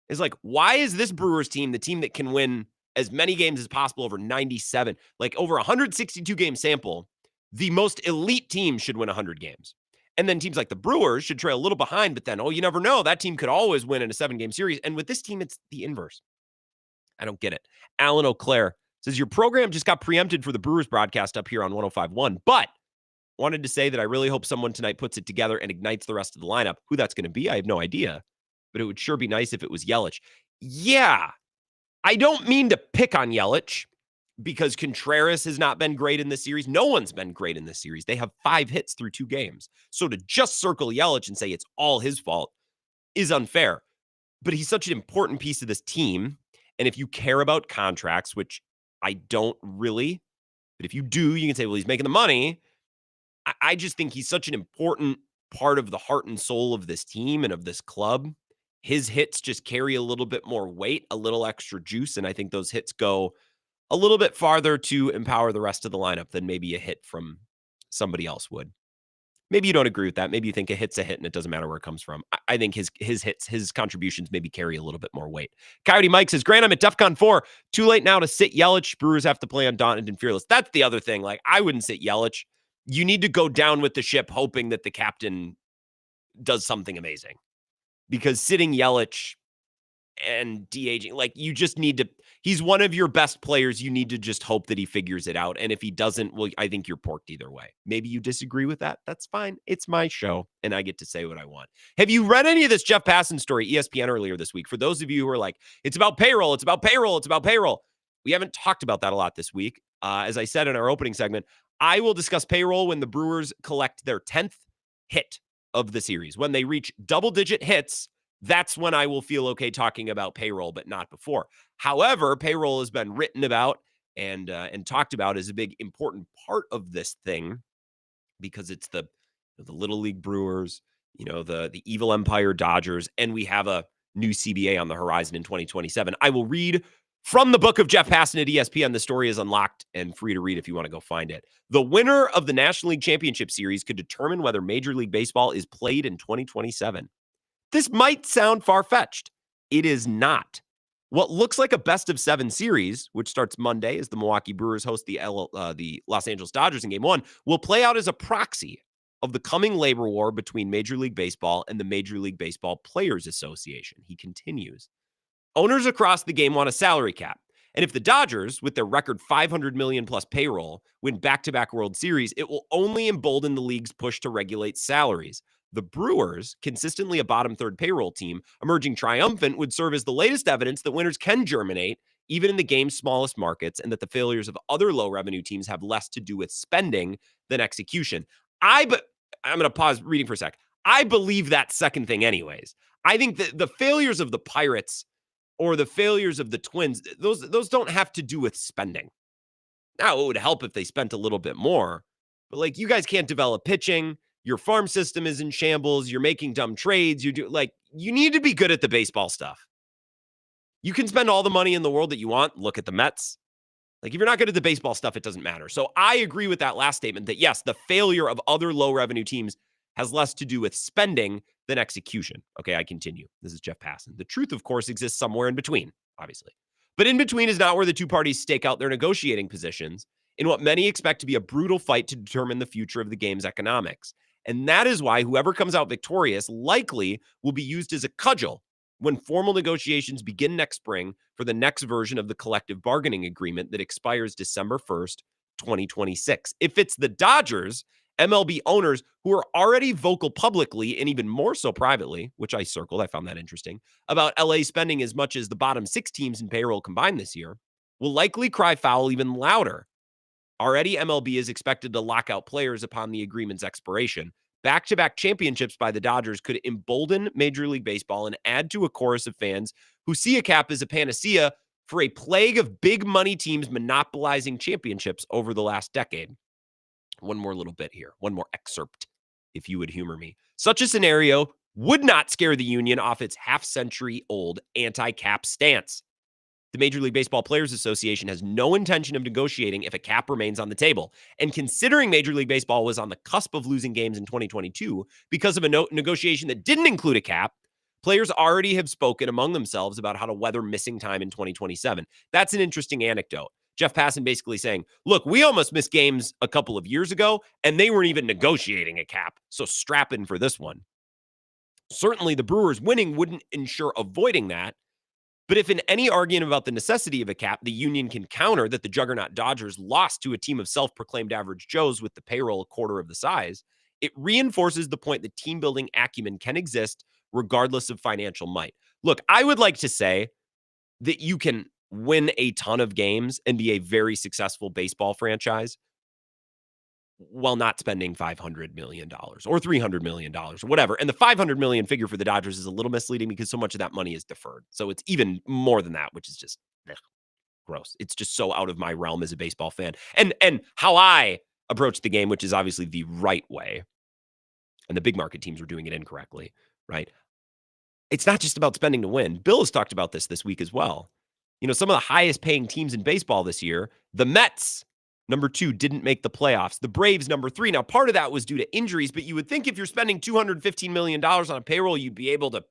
It's like, why is this Brewers team the team that can win as many games as possible over 97, like over 162 game sample? The most elite team should win 100 games. And then teams like the Brewers should trail a little behind, but then, you never know. That team could always win in a 7-game series. And with this team, it's the inverse. I don't get it. Alan O'Clair says, your program just got preempted for the Brewers broadcast up here on 105.1, but wanted to say that I really hope someone tonight puts it together and ignites the rest of the lineup. Who that's going to be, I have no idea, but it would sure be nice if it was Yelich. Yeah, I don't mean to pick on Yelich because Contreras has not been great in this series. No one's been great in this series. They have 5 hits through 2 games. So to just circle Yelich and say it's all his fault is unfair. But he's such an important piece of this team. And if you care about contracts, which I don't really, but if you do, you can say, well, he's making the money. I just think he's such an important part of the heart and soul of this team and of this club. His hits just carry a little bit more weight, a little extra juice. And I think those hits go a little bit farther to empower the rest of the lineup than maybe a hit from somebody else would. Maybe you don't agree with that. Maybe you think a hit's a hit and it doesn't matter where it comes from. I think his hits, his contributions maybe carry a little bit more weight. Coyote Mike says, Grant, I'm at DEFCON 4. Too late now to sit Yelich. Brewers have to play undaunted and fearless. That's the other thing. Like, I wouldn't sit Yelich. You need to go down with the ship hoping that the captain does something amazing. Because sitting Yelich and de-aging, like, you just need to, he's one of your best players. You need to just hope that he figures it out. And if he doesn't, well, I think you're porked either way. Maybe you disagree with that. That's fine. It's my show and I get to say what I want. Have you read any of this Jeff Passan story, ESPN earlier this week? For those of you who are like, it's about payroll, it's about payroll, it's about payroll. We haven't talked about that a lot this week. As I said in our opening segment, I will discuss payroll when the Brewers collect their 10th hit of the series. When they reach double-digit hits, that's when I will feel okay talking about payroll, but not before. However, payroll has been written about and talked about as a big important part of this thing because it's the Little League Brewers, the evil empire Dodgers, and we have a new CBA on the horizon in 2027. I will read from the book of Jeff Passan at ESPN. The story is unlocked and free to read if you want to go find it. The winner of the National League Championship Series could determine whether Major League Baseball is played in 2027. This might sound far-fetched. It is not. What looks like a best-of-7 series, which starts Monday as the Milwaukee Brewers host the Los Angeles Dodgers in Game 1, will play out as a proxy of the coming labor war between Major League Baseball and the Major League Baseball Players Association. He continues. Owners across the game want a salary cap. And if the Dodgers, with their record $500 million plus payroll, win back-to-back World Series, it will only embolden the league's push to regulate salaries. The Brewers, consistently a bottom third payroll team, emerging triumphant, would serve as the latest evidence that winners can germinate even in the game's smallest markets, and that the failures of other low revenue teams have less to do with spending than execution. I'm going to pause reading for a sec. I believe that second thing anyways. I think that the failures of the Pirates or the failures of the Twins, those don't have to do with spending. Now, it would help if they spent a little bit more, but like, you guys can't develop pitching. Your farm system is in shambles. You're making dumb trades. You need to be good at the baseball stuff. You can spend all the money in the world that you want. Look at the Mets. Like, if you're not good at the baseball stuff, it doesn't matter. So I agree with that last statement that yes, the failure of other low revenue teams has less to do with spending than execution. Okay, I continue. This is Jeff Passan. The truth, of course, exists somewhere in between, obviously. But in between is not where the two parties stake out their negotiating positions in what many expect to be a brutal fight to determine the future of the game's economics. And that is why whoever comes out victorious likely will be used as a cudgel when formal negotiations begin next spring for the next version of the collective bargaining agreement that expires December 1st, 2026. If it's the Dodgers, MLB owners who are already vocal publicly and even more so privately, which I circled, I found that interesting, about LA spending as much as the bottom 6 teams in payroll combined this year, will likely cry foul even louder. Already, MLB is expected to lock out players upon the agreement's expiration. Back-to-back championships by the Dodgers could embolden Major League Baseball and add to a chorus of fans who see a cap as a panacea for a plague of big money teams monopolizing championships over the last decade. One more little bit here, one more excerpt, if you would humor me. Such a scenario would not scare the union off its half-century-old anti-cap stance. The Major League Baseball Players Association has no intention of negotiating if a cap remains on the table. And considering Major League Baseball was on the cusp of losing games in 2022 because of a negotiation that didn't include a cap, players already have spoken among themselves about how to weather missing time in 2027. That's an interesting anecdote. Jeff Passan basically saying, look, we almost missed games a couple of years ago, and they weren't even negotiating a cap. So strap in for this one. Certainly, the Brewers winning wouldn't ensure avoiding that. But if in any argument about the necessity of a cap, the union can counter that the juggernaut Dodgers lost to a team of self-proclaimed average Joes with the payroll a quarter of the size, it reinforces the point that team-building acumen can exist regardless of financial might. Look, I would like to say that you can win a ton of games and be a very successful baseball franchise while not spending $500 million or $300 million or whatever. And the $500 million figure for the Dodgers is a little misleading because so much of that money is deferred. So it's even more than that, which is just gross. It's just so out of my realm as a baseball fan. And how I approach the game, which is obviously the right way, and the big market teams are doing it incorrectly, right? It's not just about spending to win. Bill has talked about this week as well. You know, some of the highest paying teams in baseball this year, the Mets, number 2, didn't make the playoffs. The Braves, number 3. Now, part of that was due to injuries, but you would think if you're spending $215 million on a payroll, you'd be able to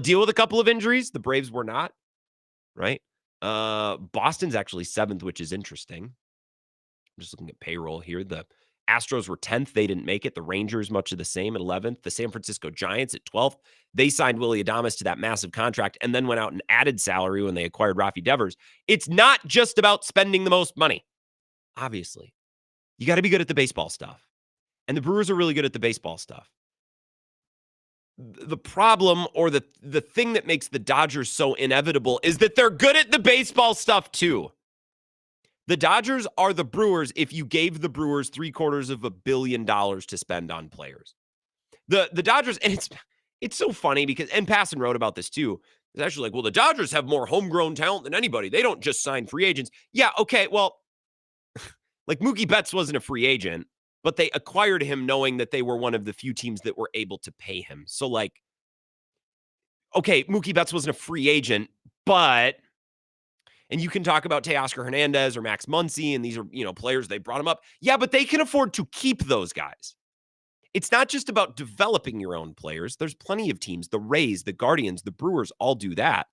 deal with a couple of injuries. The Braves were not, right? Boston's actually 7th, which is interesting. I'm just looking at payroll here. The Astros were 10th. They didn't make it. The Rangers, much of the same, at 11th. The San Francisco Giants at 12th. They signed Willy Adames to that massive contract and then went out and added salary when they acquired Rafi Devers. It's not just about spending the most money. Obviously, you got to be good at the baseball stuff. And the Brewers are really good at the baseball stuff. The problem, or the thing that makes the Dodgers so inevitable, is that they're good at the baseball stuff too. The Dodgers are the Brewers if you gave the Brewers $750 million to spend on players. The Dodgers, and it's so funny because, and Passan wrote about this too. It's actually like, well, the Dodgers have more homegrown talent than anybody. They don't just sign free agents. Yeah, okay, well, like Mookie Betts wasn't a free agent, but they acquired him knowing that they were one of the few teams that were able to pay him. So like, okay, Mookie Betts wasn't a free agent, but, and you can talk about Teoscar Hernandez or Max Muncy, and these are, you know, players, they brought them up. Yeah, but they can afford to keep those guys. It's not just about developing your own players. There's plenty of teams, the Rays, the Guardians, the Brewers all do that.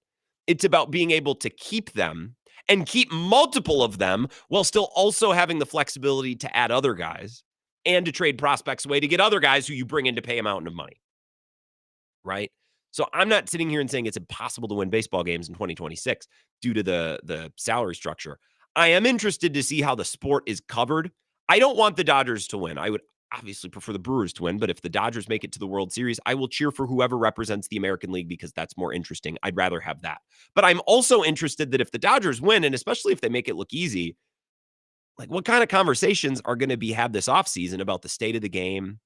It's about being able to keep them and keep multiple of them while still also having the flexibility to add other guys and to trade prospects away to get other guys who you bring in to pay a mountain of money, right? So I'm not sitting here and saying it's impossible to win baseball games in 2026 due to the salary structure. I am interested to see how the sport is covered. I don't want the Dodgers to win. obviously prefer the Brewers to win, but if the Dodgers make it to the World Series, I will cheer for whoever represents the American League because that's more interesting. I'd rather have that. But I'm also interested that if the Dodgers win, and especially if they make it look easy, like what kind of conversations are going to be had this offseason about the state of the game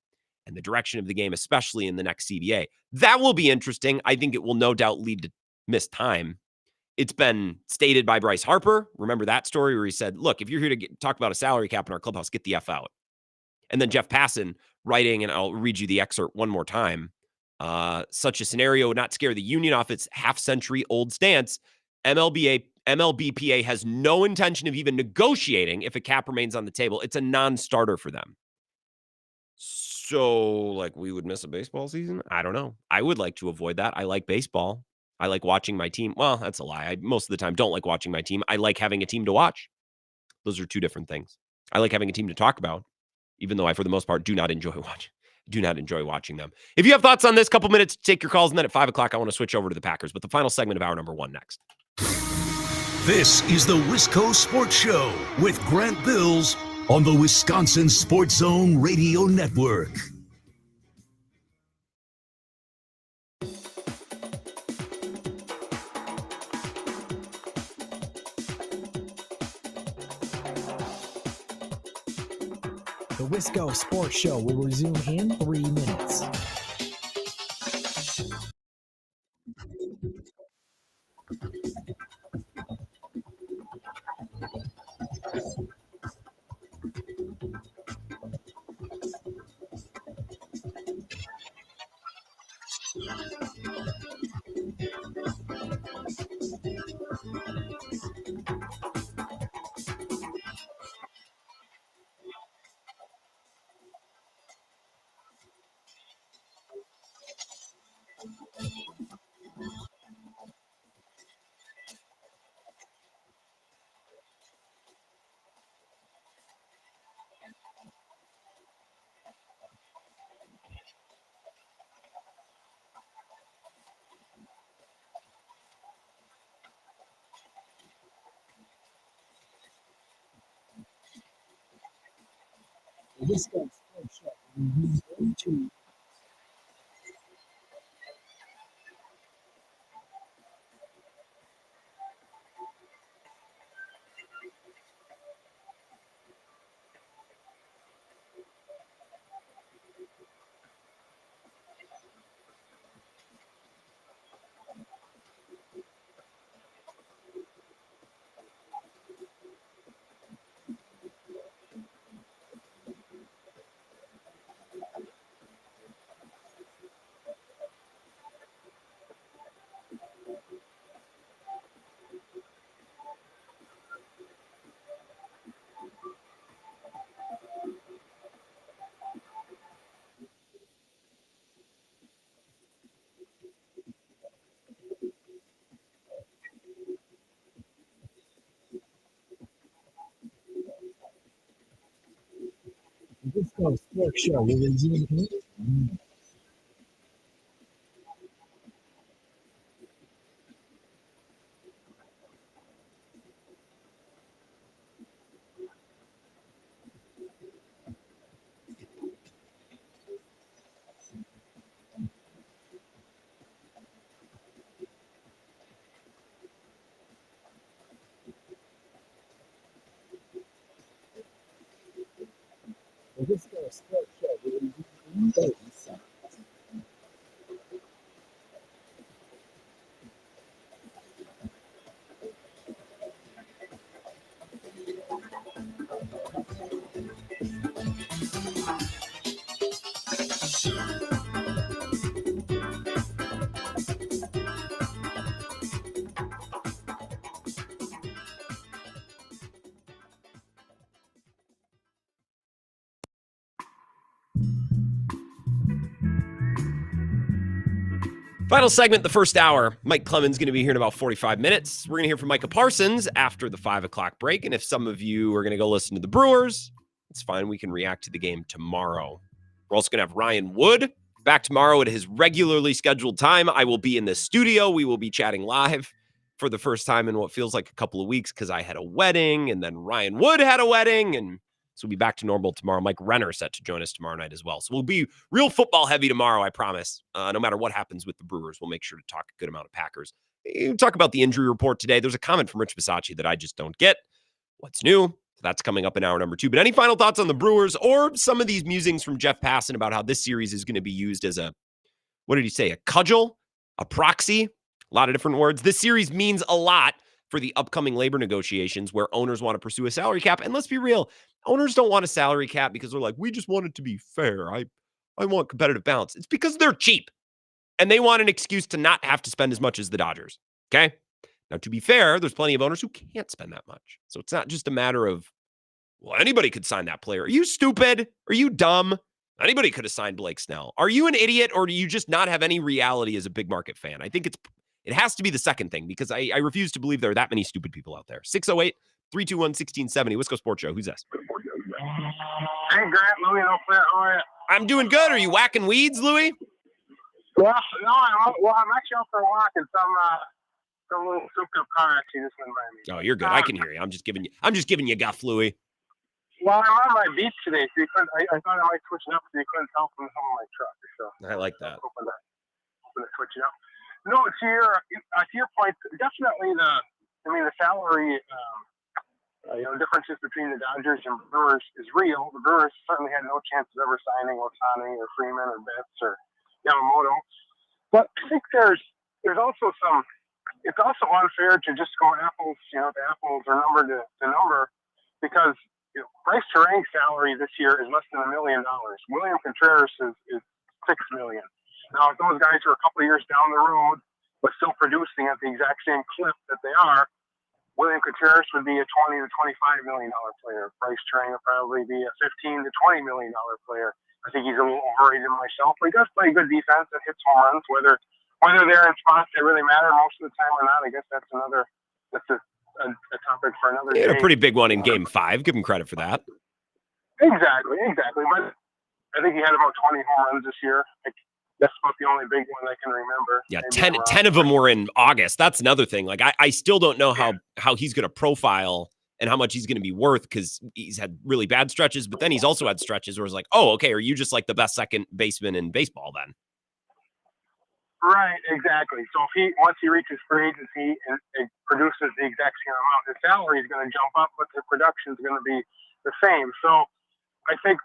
and the direction of the game, especially in the next CBA. That will be interesting. I think it will no doubt lead to missed time. It's been stated by Bryce Harper. Remember that story where he said, look, if you're here to talk about a salary cap in our clubhouse, get the F out. And then Jeff Passan writing, and I'll read you the excerpt one more time. Such a scenario would not scare the union off its half-century-old stance. MLBPA has no intention of even negotiating if a cap remains on the table. It's a non-starter for them. So, like, we would miss a baseball season? I don't know. I would like to avoid that. I like baseball. I like watching my team. Well, that's a lie. I most of the time don't like watching my team. I like having a team to watch. Those are two different things. I like having a team to talk about, even though I, for the most part, do not enjoy watching them. If you have thoughts on this, couple minutes to take your calls, and then at 5 o'clock, I want to switch over to the Packers. But the final segment of hour number 1 next. This is the Wisco Sports Show with Grant Bills on the Wisconsin Sports Zone Radio Network. The Wisco Sports Show will resume in 3 minutes. The Wisco Sports Show will resume in 2 minutes. The Wisco Sports Show will resume in 1 minute. The Wisco Sports Show will resume in 30 seconds. Final segment, the first hour. Mike Clemens going to be here in about 45 minutes. We're going to hear from Micah Parsons after the 5 o'clock break. And if some of you are going to go listen to the Brewers, it's fine. We can react to the game tomorrow. We're also going to have Ryan Wood back tomorrow at his regularly scheduled time. I will be in the studio. We will be chatting live for the first time in what feels like a couple of weeks because I had a wedding and then Ryan Wood had a wedding. And So we'll be back to normal tomorrow. Mike Renner set to join us tomorrow night as well. So we'll be real football heavy tomorrow, I promise. No matter what happens with the Brewers, we'll make sure to talk a good amount of Packers. We'll talk about the injury report today. There's a comment from Rich Bisacci that I just don't get. What's new? So that's coming up in hour number 2. But any final thoughts on the Brewers or some of these musings from Jeff Passan about how this series is going to be used as a, what did he say, a cudgel, a proxy? A lot of different words. This series means a lot for the upcoming labor negotiations where owners want to pursue a salary cap. And let's be real, owners don't want a salary cap because they're like, we just want it to be fair. I want competitive balance. It's because they're cheap and they want an excuse to not have to spend as much as the Dodgers. Okay? Now, to be fair, there's plenty of owners who can't spend that much. So it's not just a matter of, well, anybody could sign that player. Are you stupid? Are you dumb? Anybody could have signed Blake Snell. Are you an idiot or do you just not have any reality as a big market fan? I think it has to be the second thing because I refuse to believe there are that many stupid people out there. 608-321-1670. Wisco Sports Show. Who's this? Hey, Grant, Louie, how are you? I'm doing good. Are you whacking weeds, Louie? Well, no, I'm actually out for a walk and some little souped-up car actually just went by me. Oh, you're good. I can hear you. I'm just giving you guff, Louie. Well, I'm on my beach today, so I thought I might switch it up so you couldn't tell from some of my truck. So I like that. Hoping to switch it up. No, to your point, definitely the salary, differences between the Dodgers and Brewers is real. The Brewers certainly had no chance of ever signing Ohtani or Freeman or Betts or Yamamoto. But I think there's also it's also unfair to just go apples, to apples or number to number because Bryce Terang's salary this year is less than $1 million. William Contreras is $6 million. Now, if those guys are a couple of years down the road, but still producing at the exact same clip that they are, William Contreras would be a $20 to $25 million player. Bryce Terang would probably be a $15 to $20 million player. I think he's a little overrated myself, but he does play good defense and hits home runs, whether they're in spots that really matter most of the time or not. I guess that's a topic for another day. A pretty big one in Game 5. Give him credit for that. Exactly. But I think he had about 20 home runs this year. That's about the only big one I can remember. Yeah, 10 of them were in August. That's another thing. Like, I still don't know how he's going to profile and how much he's going to be worth because he's had really bad stretches, but then he's also had stretches where it's like, oh, okay, are you just like the best second baseman in baseball then? Right, exactly. So once he reaches free agency and produces the exact same amount, his salary is going to jump up, but the production is going to be the same. So I think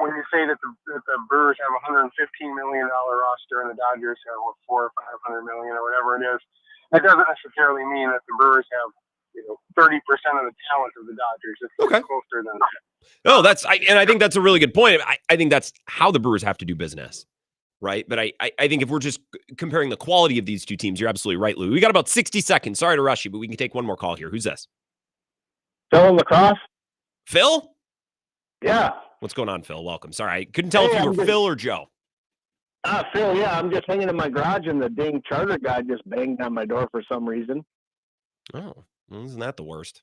when you say that the Brewers have a $115 million roster and the Dodgers have $400 or $500 million or whatever it is, that doesn't necessarily mean that the Brewers have 30% of the talent of the Dodgers. It's closer than that. No, I think that's a really good point. I think that's how the Brewers have to do business. Right. But I think if we're just comparing the quality of these two teams, you're absolutely right, Lou. We got about 60 seconds. Sorry to rush you, but we can take one more call here. Who's this? Phil in Lacrosse. Phil? Yeah. What's going on, Phil? Welcome. Sorry, I couldn't tell if you were Phil or Joe. Phil, yeah. I'm just hanging in my garage and the dang charter guy just banged on my door for some reason. Oh, well, isn't that the worst?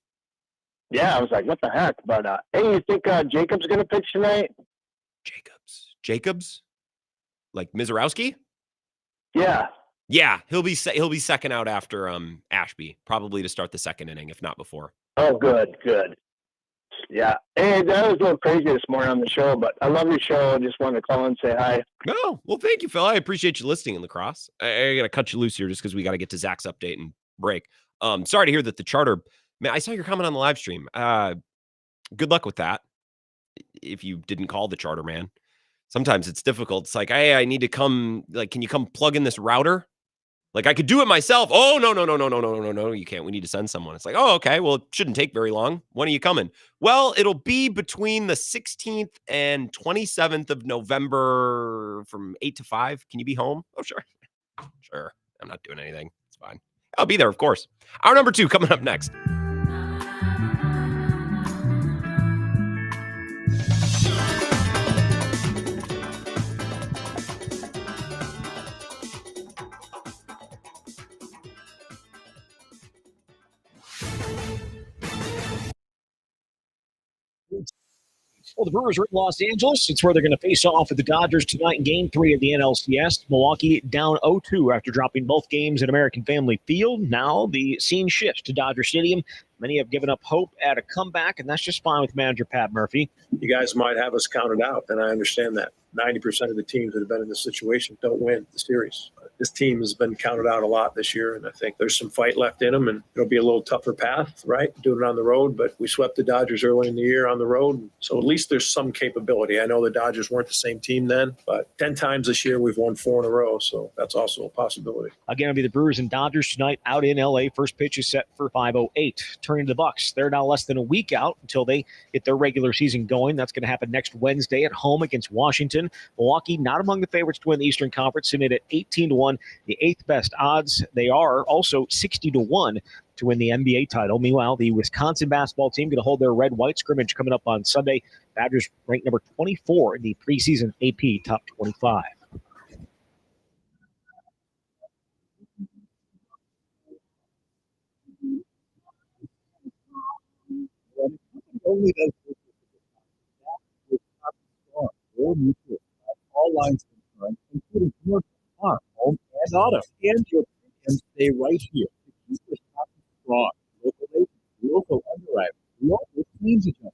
Yeah, I was like, what the heck? But, hey, you think Jacobs going to pitch tonight? Jacobs? Like Mizorowski? Yeah. Yeah, he'll be second out after Ashby, probably to start the second inning, if not before. Oh, good. Yeah. Hey, that was a little crazy this morning on the show, but I love your show. I just wanted to call and say hi. No, well, thank you, Phil. I appreciate you listening in Lacrosse. I got to cut you loose here just because we got to get to Zach's update and break. Sorry to hear that the charter. Man, I saw your comment on the live stream. Good luck with that. If you didn't call the charter man. Sometimes it's difficult. It's like, hey, I need to come. Like, can you come plug in this router? Like, I could do it myself. Oh, no, you can't. We need to send someone. It's like, oh, okay. Well, it shouldn't take very long. When are you coming? Well, it'll be between the 16th and 27th of November from 8 to 5. Can you be home? Oh, sure. Sure. I'm not doing anything. It's fine. I'll be there, of course. Hour number 2 coming up next. Well, the Brewers are in Los Angeles. It's where they're going to face off with the Dodgers tonight in Game 3 of the NLCS. Milwaukee down 0-2 after dropping both games at American Family Field. Now the scene shifts to Dodger Stadium. Many have given up hope at a comeback, and that's just fine with manager Pat Murphy. You guys might have us counted out, and I understand that. 90% of the teams that have been in this situation don't win the series. This team has been counted out a lot this year, and I think there's some fight left in them, and it'll be a little tougher path, right, doing it on the road. But we swept the Dodgers early in the year on the road, so at least there's some capability. I know the Dodgers weren't the same team then, but 10 times this year we've won 4 in a row, so that's also a possibility. Again, it'll be the Brewers and Dodgers tonight out in L.A. First pitch is set for 5:08. Turning to the Bucks, they're now less than a week out until they get their regular season going. That's going to happen next Wednesday at home against Washington. Milwaukee not among the favorites to win the Eastern Conference, sitting at 18-1, the 8th best odds. They are also 60-1 to win the NBA title. Meanwhile, the Wisconsin basketball team going to hold their red-white scrimmage coming up on Sunday. Badgers ranked number 24 in the preseason AP Top 25. Only does with strong, world mutual, all lines of insurance, including commercial, farm, home, and auto. And your premiums stay right here to keep your stock strong. Local agents, local underwriters, local claims adjusters.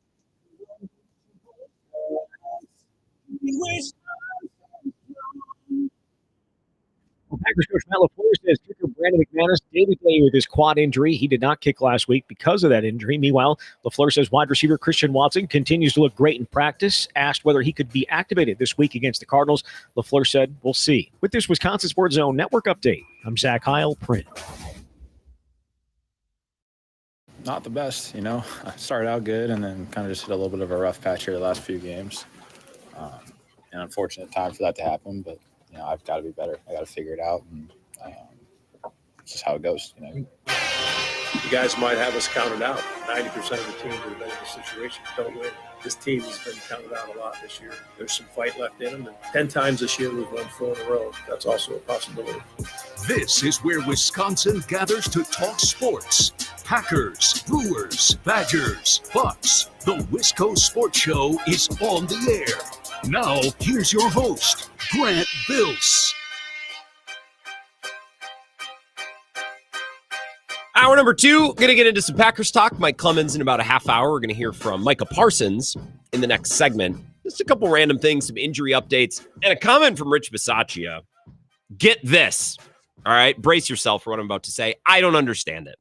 Packers coach Matt LaFleur says kicker Brandon McManus day-to-day with his quad injury. He did not kick last week because of that injury. Meanwhile, LaFleur says wide receiver Christian Watson continues to look great in practice. Asked whether he could be activated this week against the Cardinals, LaFleur said, we'll see. With this Wisconsin Sports Zone Network update, I'm Zach Heil, Print. Not the best, I started out good and then kind of just hit a little bit of a rough patch here the last few games. An unfortunate time for that to happen, but I've got to be better. I got to figure it out, and it's just how it goes. You guys might have us counted out. 90% of the teams that have been in this situation don't win. This team has been counted out a lot this year. There's some fight left in them, and 10 times this year we've won 4 in a row. That's also a possibility. This is where Wisconsin gathers to talk sports. Packers, Brewers, Badgers, Bucks. The Wisco Sports Show is on the air. Now, here's your host, Grant Bills. Hour number 2, going to get into some Packers talk. Mike Clemens in about a half hour. We're going to hear from Micah Parsons in the next segment. Just a couple random things, some injury updates, and a comment from Rich Bisaccia. Get this. All right, brace yourself for what I'm about to say. I don't understand it.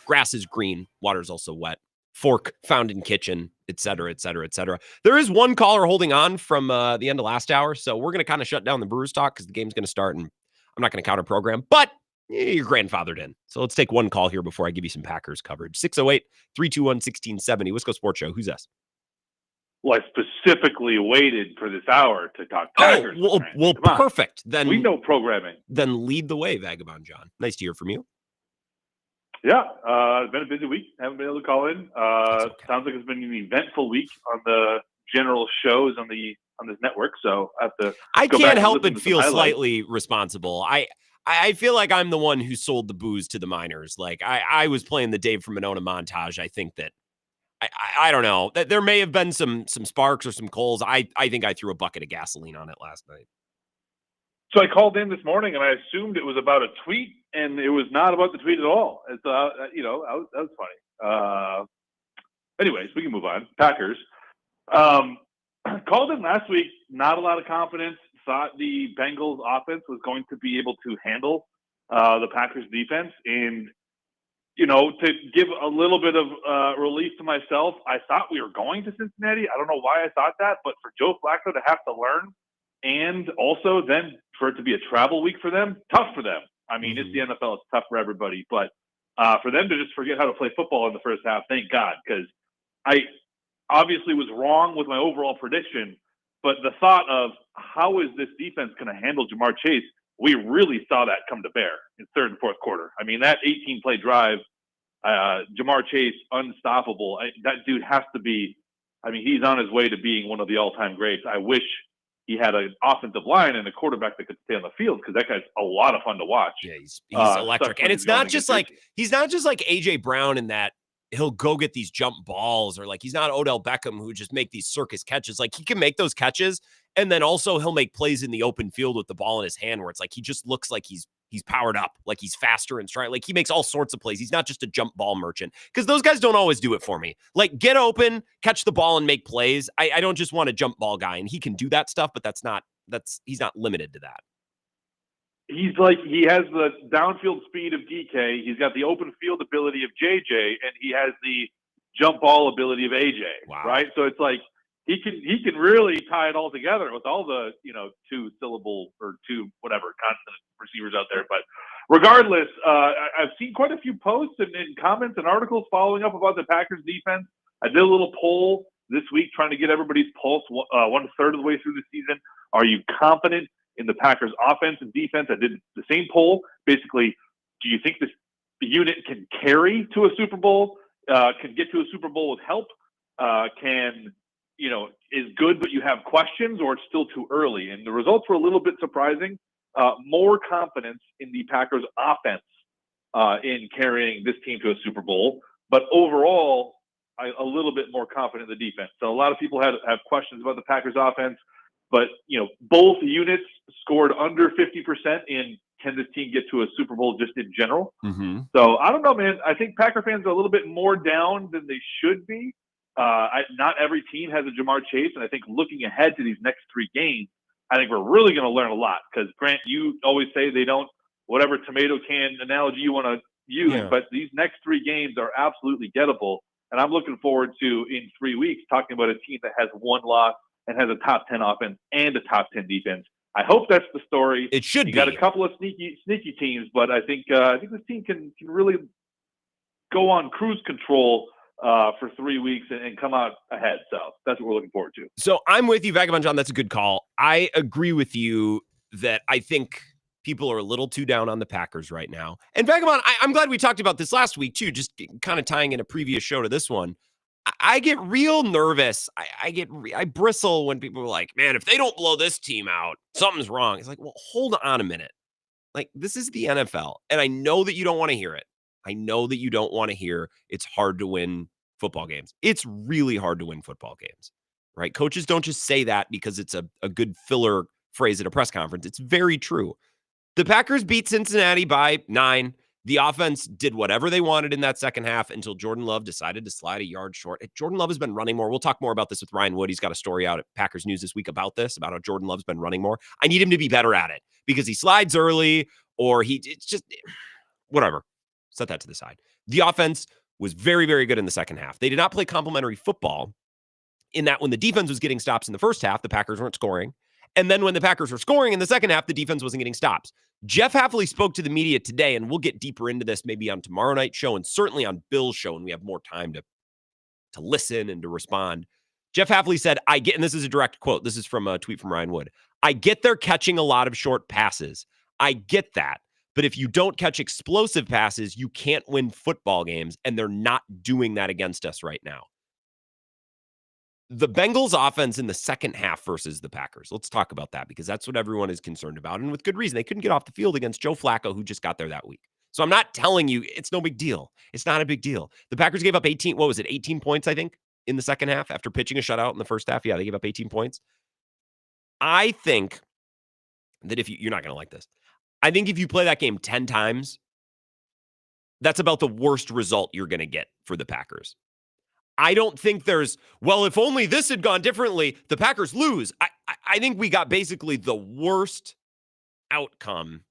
Grass is green. Water is also wet. Fork found in kitchen, et cetera, et cetera, et cetera. There is one caller holding on from the end of last hour, so we're going to kind of shut down the Brewers talk because the game's going to start, and I'm not going to counter program, but you're grandfathered in. So let's take one call here before I give you some Packers coverage. 608-321-1670. Wisco Sports Show. Who's this? Well, I specifically waited for this hour to talk Packers. Well, perfect. Then we know programming. Then lead the way, Vagabond John. Nice to hear from you. Yeah, it's been a busy week. Haven't been able to call in. Sounds like it's been an eventful week on the general shows on this network. So I have to. I can't help but feel slightly responsible. I feel like I'm the one who sold the booze to the minors. Like I was playing the Dave from Monona montage. I think that I don't know that there may have been some sparks or some coals. I think I threw a bucket of gasoline on it last night. So I called in this morning and I assumed it was about a tweet, and it was not about the tweet at all. It's that was funny. Anyways, we can move on. Packers called in last week. Not a lot of confidence. Thought the Bengals offense was going to be able to handle the Packers defense, and to give a little bit of relief to myself, I thought we were going to Cincinnati. I don't know why I thought that, but for Joe Flacco to have to learn, and also then for it to be a travel week for them, tough for them. I mean, it's the NFL. It's tough for everybody. But for them to just forget how to play football in the first half, thank God, because I obviously was wrong with my overall prediction. But the thought of how is this defense going to handle Jamar Chase, we really saw that come to bear in third and fourth quarter. I mean, that 18-play drive, Jamar Chase, unstoppable. That dude has to be – I mean, he's on his way to being one of the all-time greats. I wish – he had an offensive line and a quarterback that could stay on the field because that guy's a lot of fun to watch. Yeah, he's electric. And it's not just like he's not just like AJ Brown in that he'll go get these jump balls, or like he's not Odell Beckham who just make these circus catches. Like he can make those catches, and then also he'll make plays in the open field with the ball in his hand where it's like he just looks like he's powered up, like he's faster and strong. Like he makes all sorts of plays. He's not just a jump ball merchant, because those guys don't always do it for me. Like get open, catch the ball, and make plays. I don't just want a jump ball guy, and he can do that stuff, but he's not limited to that. He's like, he has the downfield speed of DK. He's got the open field ability of JJ, and he has the jump ball ability of AJ. Wow. Right. So it's like, he can really tie it all together with all the, 2-syllable or 2 whatever consonant receivers out there. But regardless, I've seen quite a few posts and comments and articles following up about the Packers defense. I did a little poll this week trying to get everybody's pulse 1/3 of the way through the season. Are you confident in the Packers offense and defense? I did the same poll. Basically, do you think this unit can carry to a Super Bowl, can get to a Super Bowl with help, is good, but you have questions, or it's still too early? And the results were a little bit surprising. More confidence in the Packers offense in carrying this team to a Super Bowl, but overall, a little bit more confident in the defense. So a lot of people have questions about the Packers offense, but both units scored under 50% in can this team get to a Super Bowl just in general. Mm-hmm. So I don't know, man. I think Packer fans are a little bit more down than they should be. Not every team has a Jamar Chase, and I think looking ahead to these next 3 games, I think we're really going to learn a lot. Because Grant, you always say they don't, whatever tomato can analogy you want to use, but these next 3 games are absolutely gettable. And I'm looking forward to, in 3 weeks, talking about a team that has 1 loss and has a top 10 offense and a top 10 defense. I hope that's the story. It should be. You got a couple of sneaky teams, but I think this team can really go on cruise control for 3 weeks and come out ahead. So that's what we're looking forward to. So I'm with you, Vagabond John. That's a good call. I agree with you that I think people are a little too down on the Packers right now. And Vagabond, I'm glad we talked about this last week too, just kind of tying in a previous show to this one. I get real nervous. I bristle when people are like, man, if they don't blow this team out, something's wrong. It's like, well, hold on a minute. Like, this is the NFL. And I know that you don't want to hear it. I know that you don't want to hear it's hard to win football games. It's really hard to win football games, right? Coaches don't just say that because it's a good filler phrase at a press conference. It's very true. The Packers beat Cincinnati by 9. The offense did whatever they wanted in that second half until Jordan Love decided to slide a yard short. Jordan Love has been running more. We'll talk more about this with Ryan Wood. He's got a story out at Packers News this week about how Jordan Love's been running more. I need him to be better at it because he slides early, or it's just whatever. Set that to the side. The offense was very, very good in the second half. They did not play complimentary football in that when the defense was getting stops in the first half, the Packers weren't scoring. And then when the Packers were scoring in the second half, the defense wasn't getting stops. Jeff Hafley spoke to the media today, and we'll get deeper into this maybe on tomorrow night's show and certainly on Bill's show, and we have more time to listen and to respond. Jeff Hafley said, I get, and this is a direct quote. This is from a tweet from Ryan Wood. I get they're catching a lot of short passes. I get that. But if you don't catch explosive passes, you can't win football games, and they're not doing that against us right now. The Bengals offense in the second half versus the Packers. Let's talk about that because that's what everyone is concerned about, and with good reason. They couldn't get off the field against Joe Flacco, who just got there that week. So I'm not telling you it's no big deal. It's not a big deal. The Packers gave up 18 points, I think, in the second half after pitching a shutout in the first half. Yeah, they gave up 18 points. I think that if you're not going to like this. I think if you play that game 10 times, that's about the worst result you're going to get for the Packers. I don't think there's, well, if only this had gone differently, the Packers lose. I think we got basically the worst outcome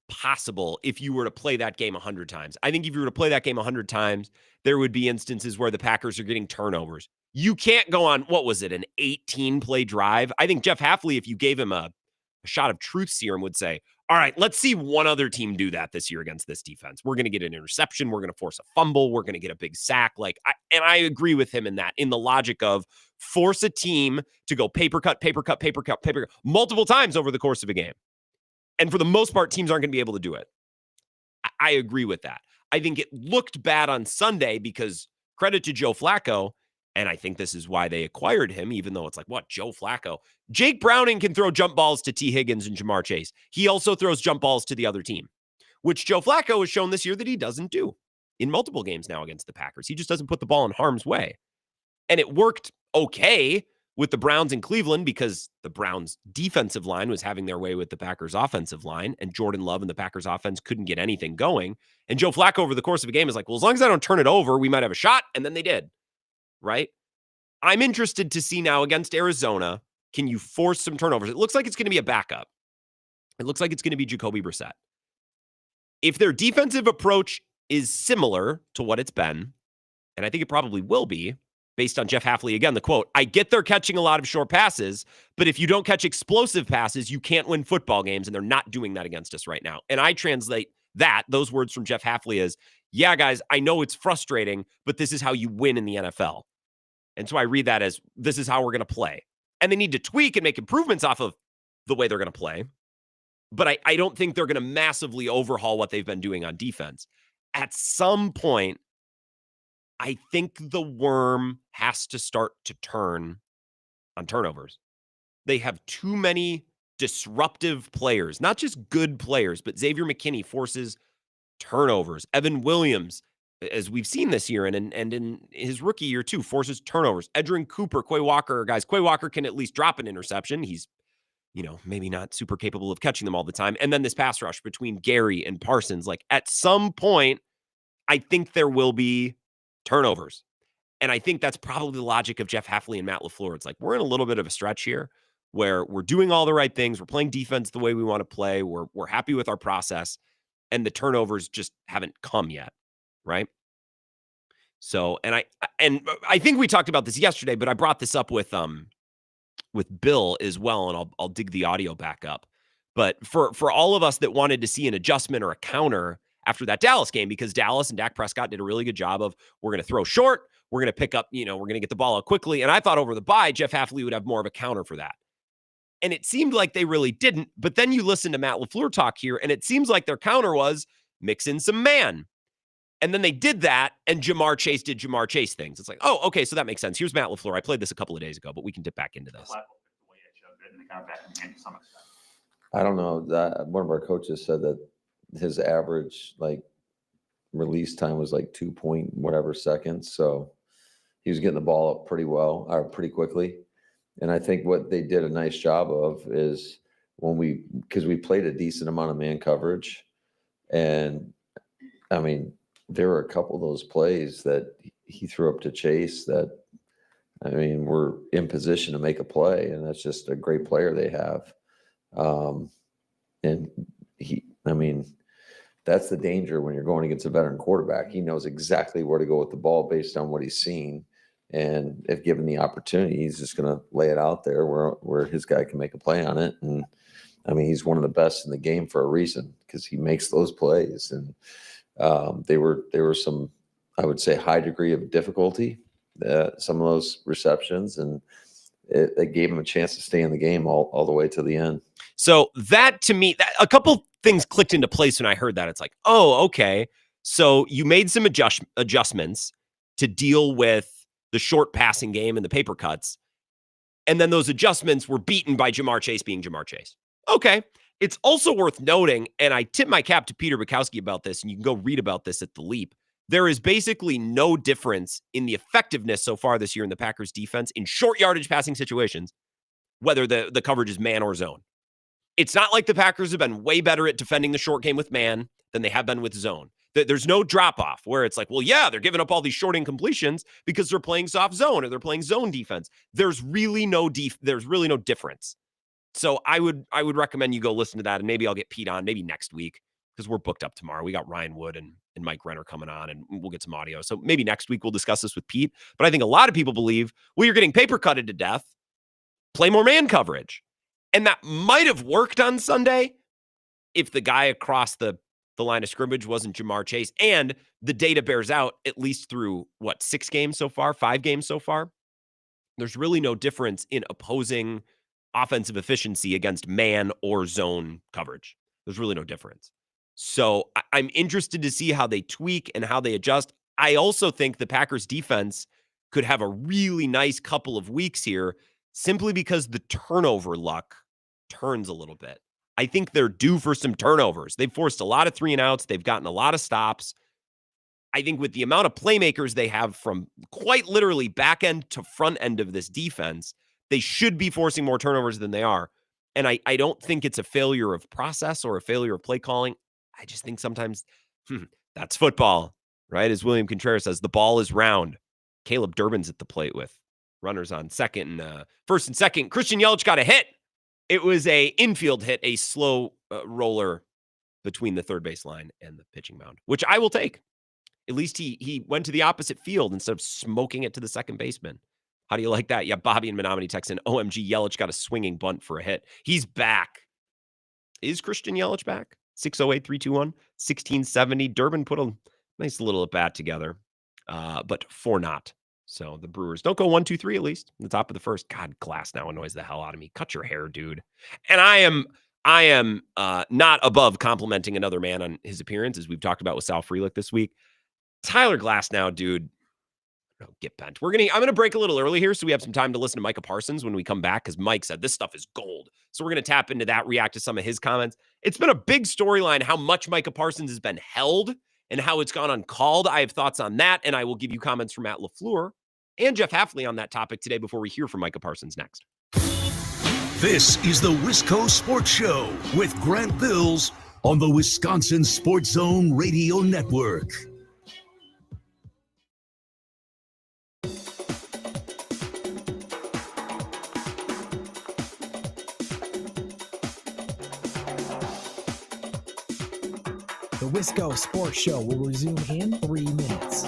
possible if you were to play that game 100 times. I think if you were to play that game 100 times, there would be instances where the Packers are getting turnovers. You can't go on, what was it, an 18-play drive? I think Jeff Hafley, if you gave him a shot of truth serum, would say, all right, let's see one other team do that this year against this defense. We're going to get an interception. We're going to force a fumble. We're going to get a big sack. And I agree with him in that, in the logic of force a team to go paper cut multiple times over the course of a game. And for the most part, teams aren't going to be able to do it. I agree with that. I think it looked bad on Sunday because credit to Joe Flacco, and I think this is why they acquired him, even though it's like, what, Joe Flacco? Jake Browning can throw jump balls to T. Higgins and Jamar Chase. He also throws jump balls to the other team, which Joe Flacco has shown this year that he doesn't do. in multiple games now against the Packers. He just doesn't put the ball in harm's way. And it worked okay with the Browns in Cleveland because the Browns defensive line was having their way with the Packers offensive line, and Jordan Love and the Packers offense couldn't get anything going. And Joe Flacco over the course of a game is like, well, as long as I don't turn it over, we might have a shot. And then they did, right? I'm interested to see now against Arizona, can you force some turnovers? It looks like it's going to be a backup. It looks like it's going to be Jacoby Brissett. If their defensive approach is similar to what it's been, and I think it probably will be, based on Jeff Hafley, again, the quote, I get they're catching a lot of short passes, but if you don't catch explosive passes, you can't win football games, and they're not doing that against us right now. And I translate those words from Jeff Hafley as, yeah, guys, I know it's frustrating, but this is how you win in the NFL. And so I read that as, this is how we're going to play. And they need to tweak and make improvements off of the way they're going to play. But I don't think they're going to massively overhaul what they've been doing on defense. At some point, I think the worm has to start to turn on turnovers. They have too many disruptive players, not just good players, but Xavier McKinney forces turnovers. Evan Williams, as we've seen this year and in his rookie year too, forces turnovers. Edgerrin Cooper, Quay Walker, guys, Quay Walker can at least drop an interception. He's, maybe not super capable of catching them all the time. And then this pass rush between Gary and Parsons, like at some point, I think there will be turnovers. And I think that's probably the logic of Jeff Hafley and Matt LaFleur. It's like, we're in a little bit of a stretch here where we're doing all the right things. We're playing defense the way we want to play. We're happy with our process, and the turnovers just haven't come yet. Right. So, and I think we talked about this yesterday, but I brought this up with Bill as well, and I'll dig the audio back up. But for all of us that wanted to see an adjustment or a counter after that Dallas game, because Dallas and Dak Prescott did a really good job of, we're going to throw short, we're going to pick up, we're going to get the ball out quickly. And I thought over the bye, Jeff Hafley would have more of a counter for that. And it seemed like they really didn't. But then you listen to Matt LaFleur talk here, and it seems like their counter was mix in some man. And then they did that, and Jamar Chase did Jamar Chase things. It's like, oh, okay, so that makes sense. Here's Matt LaFleur. I played this a couple of days ago, but we can dip back into this. I don't know. One of our coaches said that his average release time was 2 point whatever seconds. So he was getting the ball up pretty well, or pretty quickly. And I think what they did a nice job of is because we played a decent amount of man coverage, and I mean, there were a couple of those plays that he threw up to Chase that, I mean, we're in position to make a play, and that's just a great player they have. And that's the danger when you're going against a veteran quarterback. He knows exactly where to go with the ball based on what he's seen. And if given the opportunity, he's just going to lay it out there where his guy can make a play on it. And I mean, he's one of the best in the game for a reason, because he makes those plays. And there were some, I would say, high degree of difficulty, some of those receptions, and it gave him a chance to stay in the game all the way to the end. So that, to me, a couple things clicked into place when I heard that. It's like, oh, okay. So you made some adjustments to deal with the short passing game and the paper cuts. And then those adjustments were beaten by Jamar Chase being Jamar Chase. Okay. It's also worth noting, and I tip my cap to Peter Bukowski about this, and you can go read about this at The Leap. There is basically no difference in the effectiveness so far this year in the Packers defense in short yardage passing situations, whether the coverage is man or zone. It's not like the Packers have been way better at defending the short game with man than they have been with zone. There's no drop-off where it's like, well, yeah, they're giving up all these short incompletions because they're playing soft zone or they're playing zone defense. There's really no difference. So I would recommend you go listen to that, and maybe I'll get Pete on maybe next week, because we're booked up tomorrow. We got Ryan Wood and Mike Renner coming on, and we'll get some audio. So maybe next week we'll discuss this with Pete. But I think a lot of people believe, well, you're getting paper cutted to death, play more man coverage. And that might have worked on Sunday if the guy across the line of scrimmage wasn't Jamar Chase. And the data bears out, at least through, 5 games so far? There's really no difference in opposing offensive efficiency against man or zone coverage. There's really no difference. So I'm interested to see how they tweak and how they adjust. I also think the Packers defense could have a really nice couple of weeks here, simply because the turnover luck turns a little bit. I think they're due for some turnovers. They've forced a lot of 3-and-outs. They've gotten a lot of stops. I think with the amount of playmakers they have from quite literally back end to front end of this defense, they should be forcing more turnovers than they are. And I don't think it's a failure of process or a failure of play calling. I just think sometimes that's football, right? As William Contreras says, the ball is round. Caleb Durbin's at the plate with runners on first and second. Christian Yelich got a hit. It was a infield hit, a slow roller between the third base line and the pitching mound, which I will take. At least he went to the opposite field instead of smoking it to the second baseman. How do you like that? Yeah, Bobby and Menominee text in, OMG, Yelich got a swinging bunt for a hit. He's back. Is Christian Yelich back? 608-321-1670. Durbin put a nice little at bat together, but for not. So the Brewers don't go 1-2-3 at least in the top of the first. God, Glass now annoys the hell out of me. Cut your hair, dude. And I am not above complimenting another man on his appearance, as we've talked about with Sal Frelick this week. Tyler Glass now, dude. Get bent. I'm gonna break a little early here, so we have some time to listen to Micah Parsons when we come back, because Mike said this stuff is gold. So we're gonna tap into that, react to some of his comments. It's been a big storyline how much Micah Parsons has been held and how it's gone uncalled. I have thoughts on that, and I will give you comments from Matt LaFleur and Jeff Hafley on that topic today before we hear from Micah Parsons next. This is the Wisco Sports Show with Grant Bills on the Wisconsin Sports Zone Radio Network. The Wisco Sports Show will resume in 3 minutes.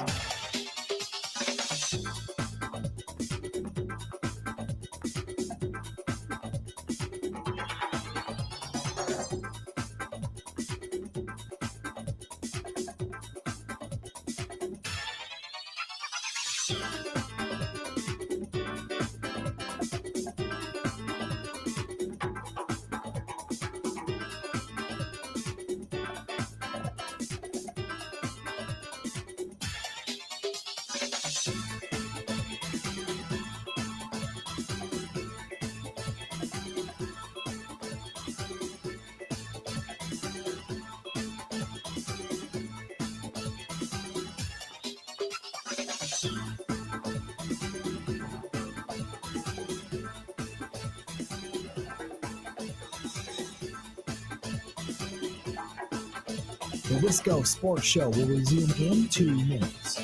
The Wisco Sports Show will resume in 2 minutes.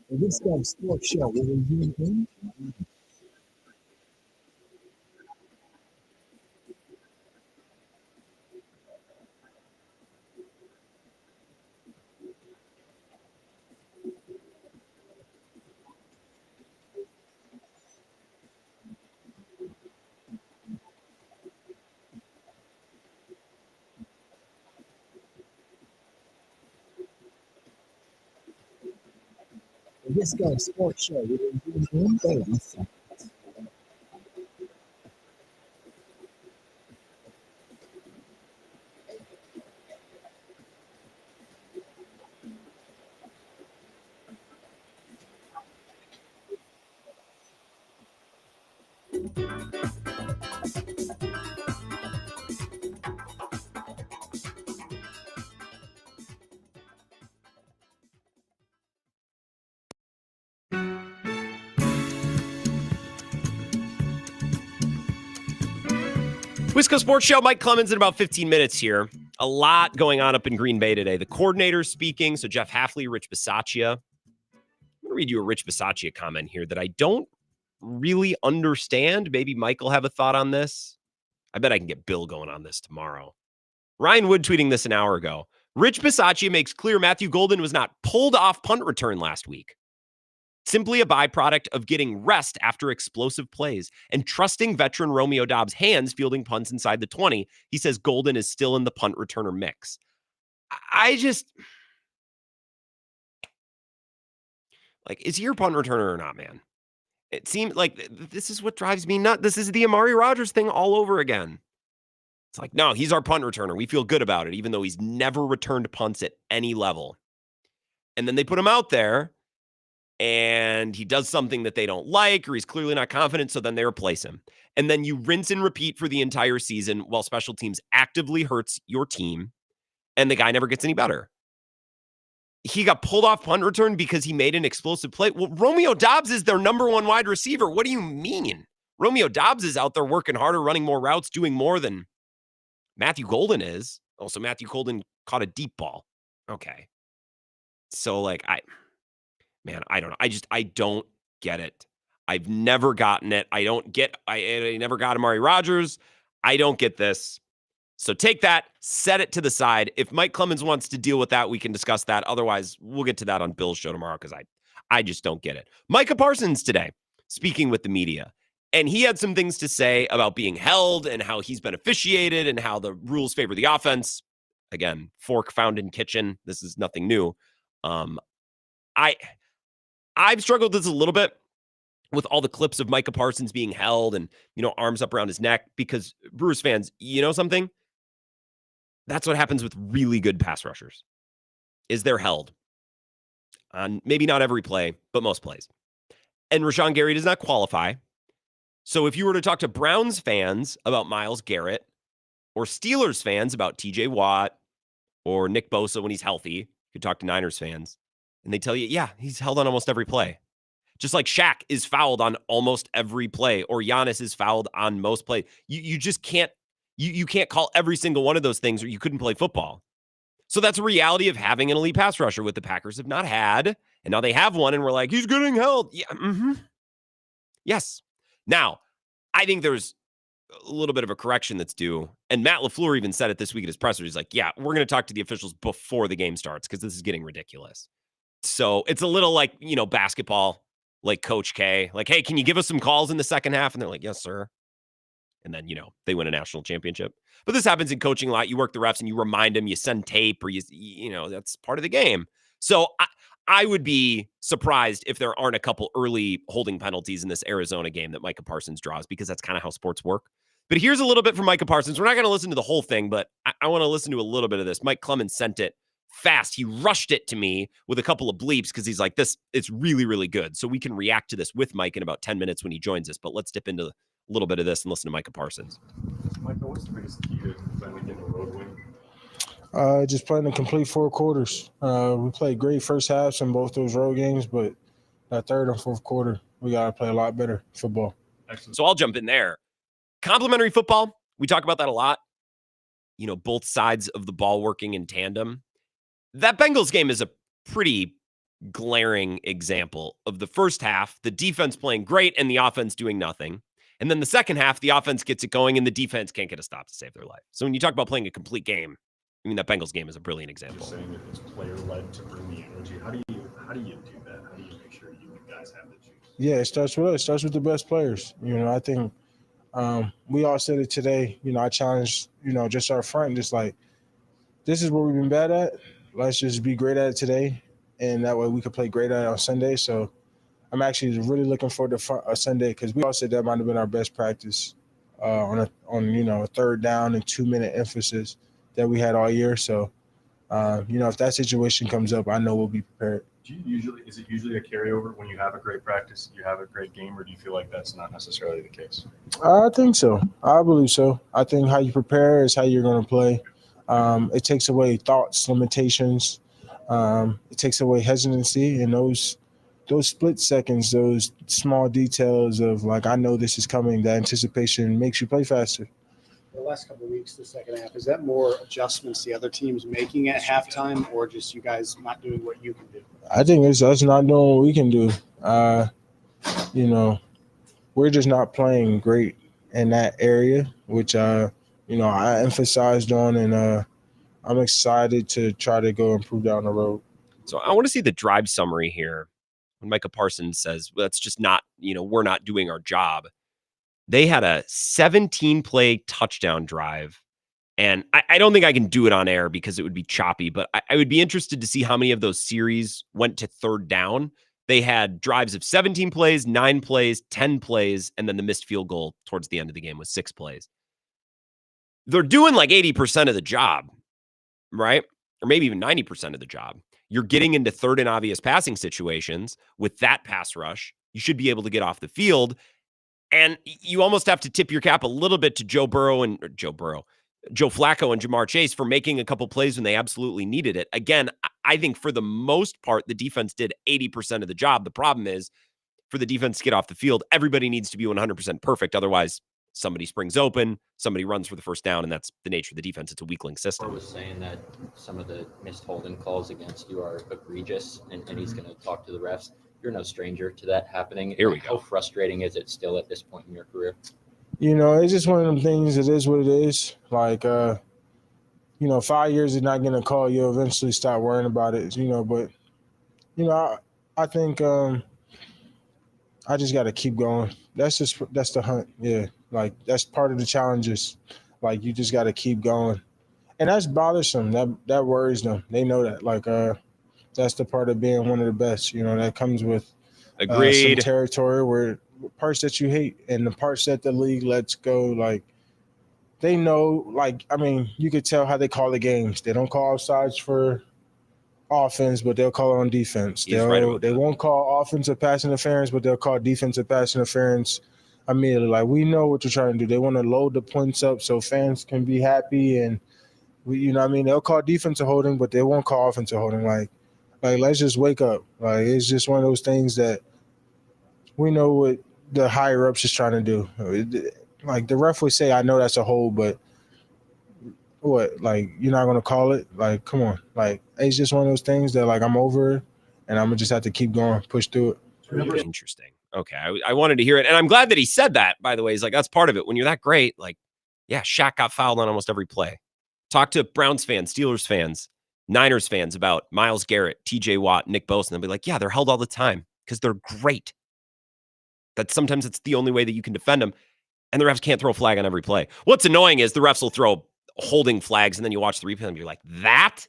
The Wisco Sports Show will resume in 2 minutes. The Wisco Sports Show will resume in 30 seconds. Wisco Sports Show, Mike Clemens in about 15 minutes here. A lot going on up in Green Bay today. The coordinator's speaking, so Jeff Hafley, Rich Bisaccia. I'm going to read you a Rich Bisaccia comment here that I don't really understand. Maybe Mike will have a thought on this. I bet I can get Bill going on this tomorrow. Ryan Wood tweeting this an hour ago. Rich Bisaccia makes clear Matthew Golden was not pulled off punt return last week. Simply a byproduct of getting rest after explosive plays and trusting veteran Romeo Dobbs' hands fielding punts inside the 20. He says Golden is still in the punt returner mix. Is he your punt returner or not, man? It seems like this is what drives me nuts. This is the Amari Rodgers thing all over again. It's like, no, he's our punt returner. We feel good about it, even though he's never returned punts at any level. And then they put him out there, and he does something that they don't like, or he's clearly not confident, so then they replace him. And then you rinse and repeat for the entire season while special teams actively hurts your team, and the guy never gets any better. He got pulled off punt return because he made an explosive play. Well, Romeo Dobbs is their number one wide receiver. What do you mean? Romeo Dobbs is out there working harder, running more routes, doing more than Matthew Golden is. Also, Matthew Golden caught a deep ball. Okay. So, I don't know. I don't get it. I've never gotten it. I never got Amari Rodgers. I don't get this. So take that, set it to the side. If Mike Clemens wants to deal with that, we can discuss that. Otherwise, we'll get to that on Bill's show tomorrow because I just don't get it. Micah Parsons today, speaking with the media, and he had some things to say about being held and how he's been officiated and how the rules favor the offense. Again, fork found in kitchen. This is nothing new. I've struggled with this a little bit with all the clips of Micah Parsons being held and, arms up around his neck because Brewers fans, you know something? That's what happens with really good pass rushers is they're held on maybe not every play, but most plays. And Rashawn Gary does not qualify. So if you were to talk to Browns fans about Myles Garrett or Steelers fans about TJ Watt or Nick Bosa when he's healthy, you could talk to Niners fans and they tell you, yeah, he's held on almost every play. Just like Shaq is fouled on almost every play or Giannis is fouled on most plays. You just can't, you can't call every single one of those things or you couldn't play football. So that's a reality of having an elite pass rusher with the Packers have not had. And now they have one and we're like, he's getting held. Yeah. Mm-hmm. Yes. Now, I think there's a little bit of a correction that's due. And Matt LaFleur even said it this week at his presser. He's like, yeah, we're going to talk to the officials before the game starts because this is getting ridiculous. So it's a little like, basketball, like Coach K, like, hey, can you give us some calls in the second half? And they're like, yes, sir. And then, they win a national championship. But this happens in coaching a lot. You work the refs and you remind them, you send tape or that's part of the game. So I would be surprised if there aren't a couple early holding penalties in this Arizona game that Micah Parsons draws because that's kind of how sports work. But here's a little bit from Micah Parsons. We're not going to listen to the whole thing, but I want to listen to a little bit of this. Mike Clemens sent it fast. He rushed it to me with a couple of bleeps because he's like, it's really, really good. So we can react to this with Mike in about 10 minutes when he joins us. But let's dip into a little bit of this and listen to Micah Parsons. Micah, what's the biggest key to finally getting a road win? Just playing the complete 4 quarters. We played great first halves in both those road games, but that third and fourth quarter, we got to play a lot better football. Excellent. So I'll jump in there. Complementary football, we talk about that a lot. Both sides of the ball working in tandem. That Bengals game is a pretty glaring example of the first half, the defense playing great and the offense doing nothing. And then the second half, the offense gets it going and the defense can't get a stop to save their life. So when you talk about playing a complete game, that Bengals game is a brilliant example. You're saying that it's player-led to bring the energy. How do you do that? How do you make sure you guys have the juice? Yeah, it starts with us. It starts with the best players. I think we all said it today. I challenged, just our front, just like, this is what we've been bad at. Let's just be great at it today. And that way we could play great at it on Sunday. So I'm actually really looking forward to Sunday because we all said that might have been our best practice on a third down and 2-minute emphasis that we had all year. So, if that situation comes up, I know we'll be prepared. Is it usually a carryover when you have a great practice, you have a great game, or do you feel like that's not necessarily the case? I think so. I believe so. I think how you prepare is how you're going to play. It takes away thoughts, limitations. It takes away hesitancy, and those split seconds, those small details of like, I know this is coming, that anticipation makes you play faster. The last couple of weeks, the second half, is that more adjustments the other team's making at halftime or just you guys not doing what you can do? I think it's us not doing what we can do. we're just not playing great in that area, which I emphasized on, and I'm excited to try to go improve down the road. So I want to see the drive summary here. When Micah Parsons says, well, that's just not, we're not doing our job. They had a 17-play touchdown drive. And I don't think I can do it on air because it would be choppy, but I would be interested to see how many of those series went to third down. They had drives of 17 plays, 9 plays, 10 plays, and then the missed field goal towards the end of the game was 6 plays. They're doing like 80% of the job, right? Or maybe even 90% of the job. You're getting into third and obvious passing situations with that pass rush. You should be able to get off the field. And you almost have to tip your cap a little bit to Joe Flacco and Jamar Chase for making a couple plays when they absolutely needed it. Again, I think for the most part, the defense did 80% of the job. The problem is for the defense to get off the field, everybody needs to be 100% perfect. Otherwise, somebody springs open, somebody runs for the first down, and that's the nature of the defense. It's a weakling system. Was saying that some of the missed holding calls against you are egregious, and he's going to talk to the refs. You're no stranger to that happening. Here we go. How frustrating is it still at this point in your career? It's just one of them things. It is what it is. 5 years of not getting a call, you'll eventually stop worrying about it, But, I think I just got to keep going. That's the hunt. Yeah. That's part of the challenges. You just got to keep going. And that's bothersome. That worries them. They know that. That's the part of being one of the best. That comes with Agreed. some territory where parts that you hate and the parts that the league lets go. They know, you could tell how they call the games. They don't call offsides for offense, but they'll call it on defense. They won't call offensive pass interference, but they'll call defensive pass interference immediately. We know what they're trying to do. They want to load the points up so fans can be happy, and they'll call defensive holding, but they won't call offensive holding. Let's just wake up. It's just one of those things that we know what the higher ups is trying to do. The ref would say, I know that's a hold, but what? You're not going to call it? Come on. It's just one of those things that, I'm over it, and I'm going to just have to keep going, push through it. Interesting. Okay. I wanted to hear it. And I'm glad that he said that, by the way. He's that's part of it. When you're that great, Shaq got fouled on almost every play. Talk to Browns fans, Steelers fans, Niners fans about Myles Garrett, TJ Watt, Nick Bosa. And they'll be like, yeah, they're held all the time because they're great. That sometimes it's the only way that you can defend them. And the refs can't throw a flag on every play. What's annoying is the refs will throw holding flags, and then you watch the replay and you're like, that?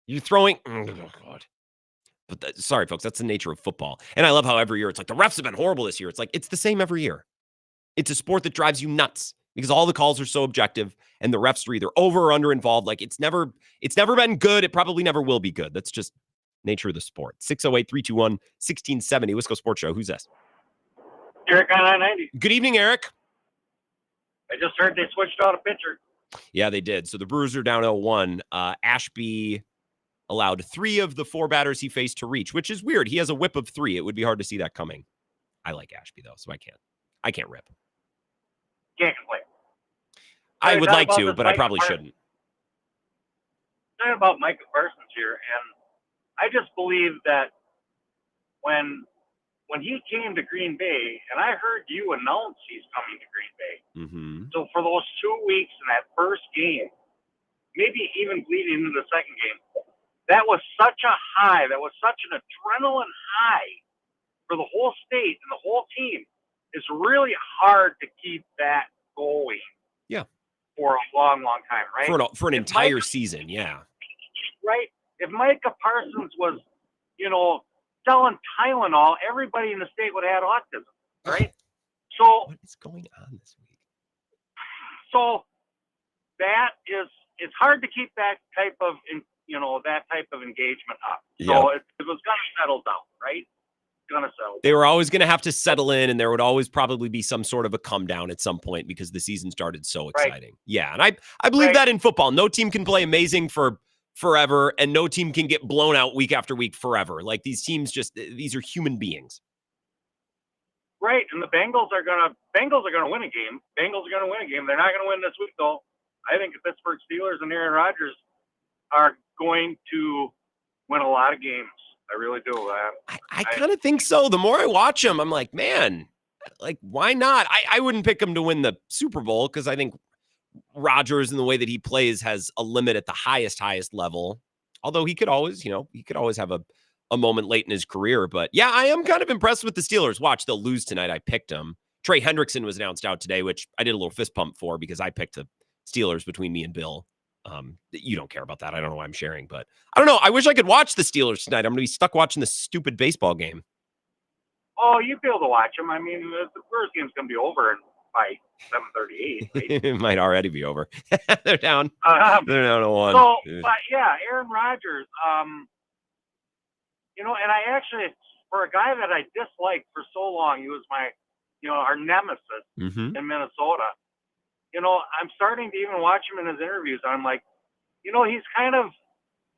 You're throwing? Oh, God. But sorry, folks, that's the nature of football. And I love how every year it's the refs have been horrible this year. It's the same every year. It's a sport that drives you nuts because all the calls are so objective, and the refs are either over or under involved. It's never been good. It probably never will be good. That's just nature of the sport. 608-321-1670, Wisco Sports Show. Who's this? Eric on I-90. Good evening, Eric. I just heard they switched out a pitcher. Yeah, they did. So the Brewers are down 0-1. Ashby allowed 3 of the 4 batters he faced to reach, which is weird. He has a whip of 3. It would be hard to see that coming. I like Ashby, though, so I can't rip. Can't complain. I would like to, but I Micah probably Parsons. shouldn't. Talking about Micah Parsons here, and I just believe that when he came to Green Bay, and I heard you announce he's coming to Green Bay. Mm-hmm. So for those 2 weeks in that first game, maybe even bleeding into the second game, that was such a high, that was such an adrenaline high for the whole state and the whole team. It's really hard to keep that going. Yeah. For a long, long time, right? For an entire season, yeah. Right? If Micah Parsons was, selling Tylenol, everybody in the state would have had autism, right? So what is going on this week? So it's hard to keep that type of engagement up. So it was going to settle down, right? Going to settle. They were always going to have to settle in, and there would always probably be some sort of a come down at some point because the season started so exciting. Right. Yeah, and I believe that in football. No team can play amazing for forever, and no team can get blown out week after week forever. These teams these are human beings. Right, and the Bengals are gonna win a game. They're not gonna win this week, though. I think the Pittsburgh Steelers and Aaron Rodgers are going to win a lot of games. I really do. I kind of think so. The more I watch them, I'm like, man, Like, why not? I wouldn't pick him to win the Super Bowl because I think Rodgers and the way that he plays has a limit at the highest level. Although he could always have a moment late in his career. But yeah, I am kind of impressed with the Steelers. Watch, they'll lose tonight. I picked them. Trey Hendrickson was announced out today, which I did a little fist pump for because I picked the Steelers between me and Bill. You don't care about that. I don't know why I'm sharing, but I don't know. I wish I could watch the Steelers tonight. I'm going to be stuck watching this stupid baseball game. Oh, you'd be able to watch them. I mean, the Brewers game's going to be over by 7:38. Right? It might already be over. They're down. They're down to 1. So, but yeah, Aaron Rodgers. And I actually, for a guy that I disliked for so long, he was my, our nemesis in Minnesota. I'm starting to even watch him in his interviews. I'm like, he's kind of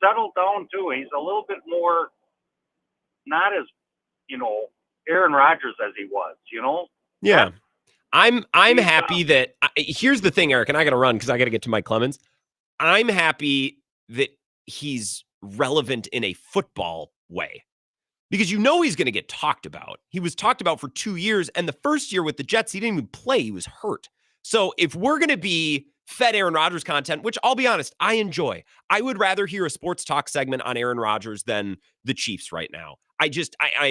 settled down too. He's a little bit more, not as, Aaron Rodgers as he was. Yeah. I'm happy that here's the thing, Eric, and I got to run because I got to get to Mike Clemens. I'm happy that he's relevant in a football way because he's going to get talked about. He was talked about for 2 years, and the first year with the Jets, he didn't even play. He was hurt. So if we're going to be fed Aaron Rodgers content, which I'll be honest, I enjoy, I would rather hear a sports talk segment on Aaron Rodgers than the Chiefs right now. I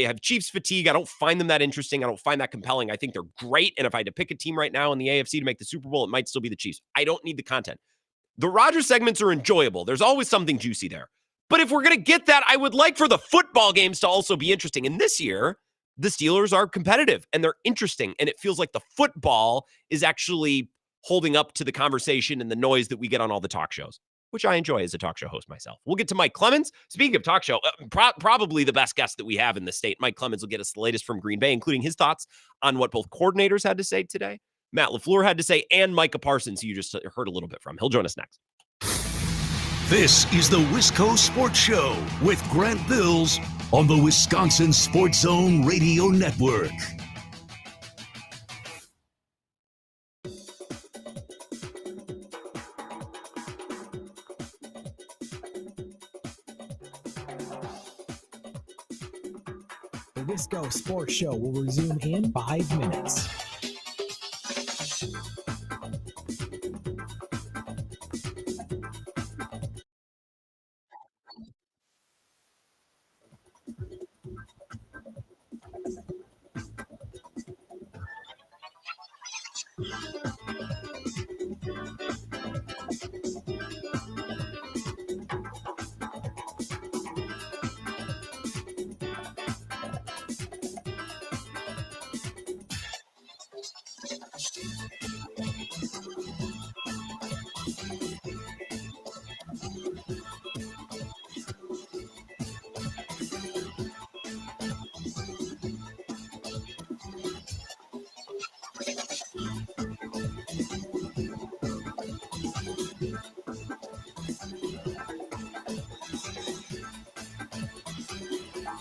have Chiefs fatigue. I don't find them that interesting. I don't find that compelling. I think they're great. And if I had to pick a team right now in the AFC to make the Super Bowl, it might still be the Chiefs. I don't need the content. The Rodgers segments are enjoyable. There's always something juicy there. But if we're going to get that, I would like for the football games to also be interesting. And this year, the Steelers are competitive and they're interesting. And it feels like the football is actually holding up to the conversation and the noise that we get on all the talk shows, which I enjoy as a talk show host myself. We'll get to Mike Clemens. Speaking of talk show, probably the best guest that we have in the state. Mike Clemens will get us the latest from Green Bay, including his thoughts on what both coordinators had to say today, Matt LaFleur had to say, and Micah Parsons, who you just heard a little bit from. He'll join us next. This is the Wisco Sports Show with Grant Bills on the Wisconsin Sports Zone Radio Network. The Wisco Sports Show will resume in 5 minutes.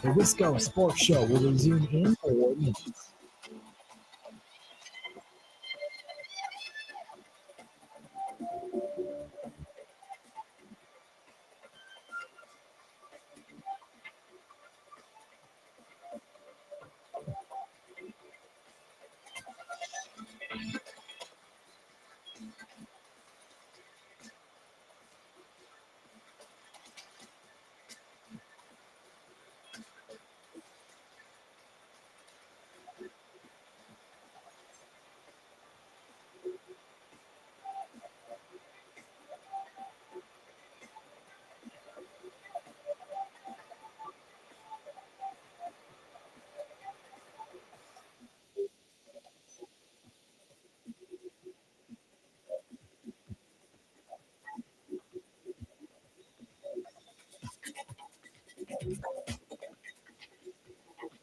The Wisco Sports Show will resume in 4 minutes.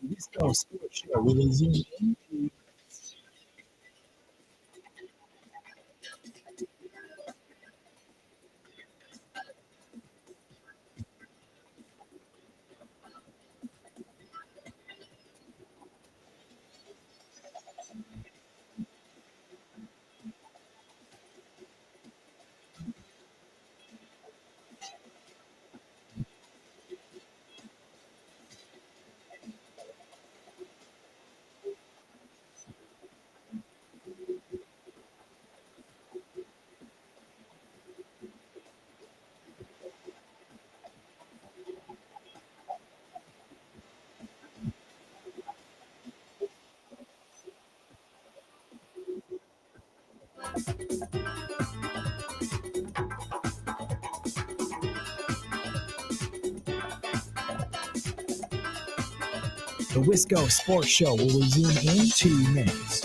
Wisco Sports Show will resume in 3 minutes. The Wisco Sports Show will resume in 2 minutes.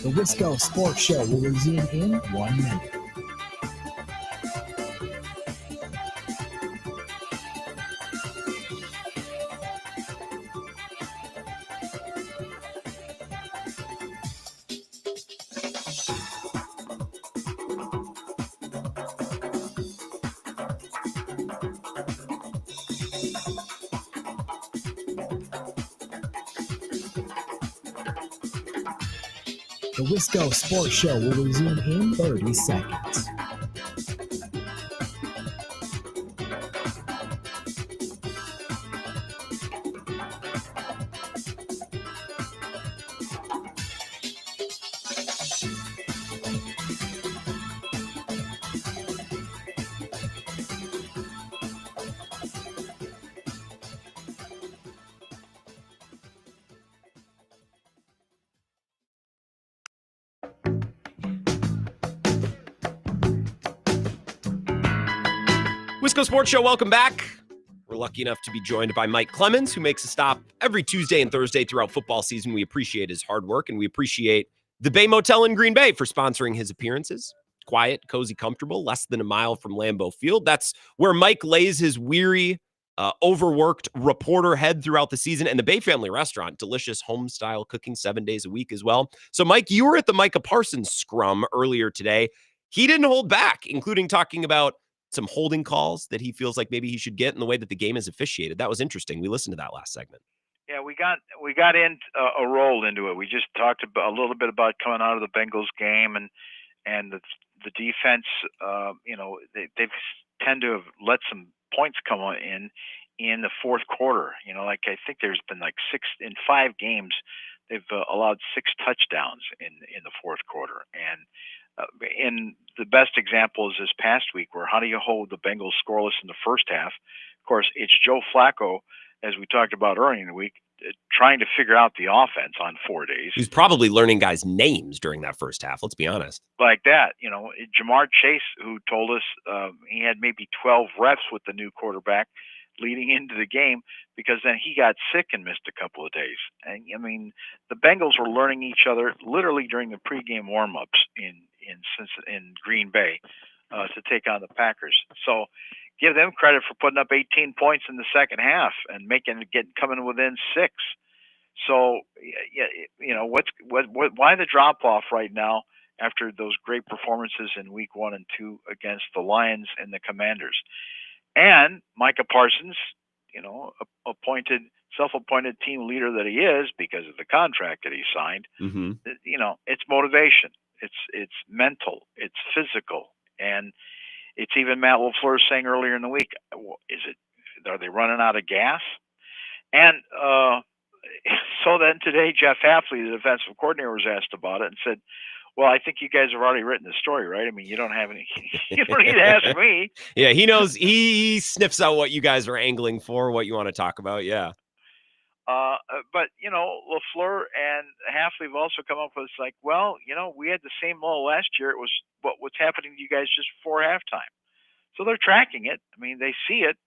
The Wisco Sports Show will resume in 1 minute. The Wisco Sports Show will resume in 30 seconds. Wisco Sports Show, welcome back. We're lucky enough to be joined by Mike Clemens, who makes a stop every Tuesday and Thursday throughout football season. We appreciate his hard work, and we appreciate the Bay Motel in Green Bay for sponsoring his appearances. Quiet, cozy, comfortable, less than a mile from Lambeau Field. That's where Mike lays his weary, overworked reporter head throughout the season. And the Bay Family Restaurant, delicious home-style cooking 7 days a week as well. So, Mike, you were at the Micah Parsons scrum earlier today. He didn't hold back, including talking about some holding calls that he feels like maybe he should get in the way that the game is officiated. That was interesting. We listened to that last segment. Yeah, we got in a roll into it. We just talked a little bit about coming out of the Bengals game and the defense. They tend to have let some points come in the fourth quarter. Like I think there's been like 6 in 5 games. They've allowed 6 touchdowns in the fourth quarter. And the best example is this past week, where how do you hold the Bengals scoreless in the first half? Of course, it's Joe Flacco, as we talked about earlier in the week, trying to figure out the offense on 4 days. He's probably learning guys' names during that first half. Let's be honest. Like that, Jamar Chase, who told us he had maybe 12 reps with the new quarterback leading into the game, because then he got sick and missed a couple of days. And I mean, the Bengals were learning each other literally during the pregame warm-ups in Green Bay to take on the Packers. So give them credit for putting up 18 points in the second half and coming within 6. So why the drop off right now after those great performances in week 1 and 2 against the Lions and the Commanders? And Micah Parsons, self-appointed team leader that he is because of the contract that he signed. Mm-hmm. It's motivation, it's mental, it's physical, and it's even Matt LaFleur saying earlier in the week, are they running out of gas? And so then today, Jeff Hafley, the defensive coordinator, was asked about it and said, well, I think you guys have already written the story, right? I mean, you don't need to ask me. Yeah, he knows. He sniffs out what you guys are angling for, what you want to talk about. Yeah. But, LaFleur and Hafley have also come up with like, well, we had the same lull last year. It was what's happening to you guys just before halftime. So they're tracking it. I mean, they see it.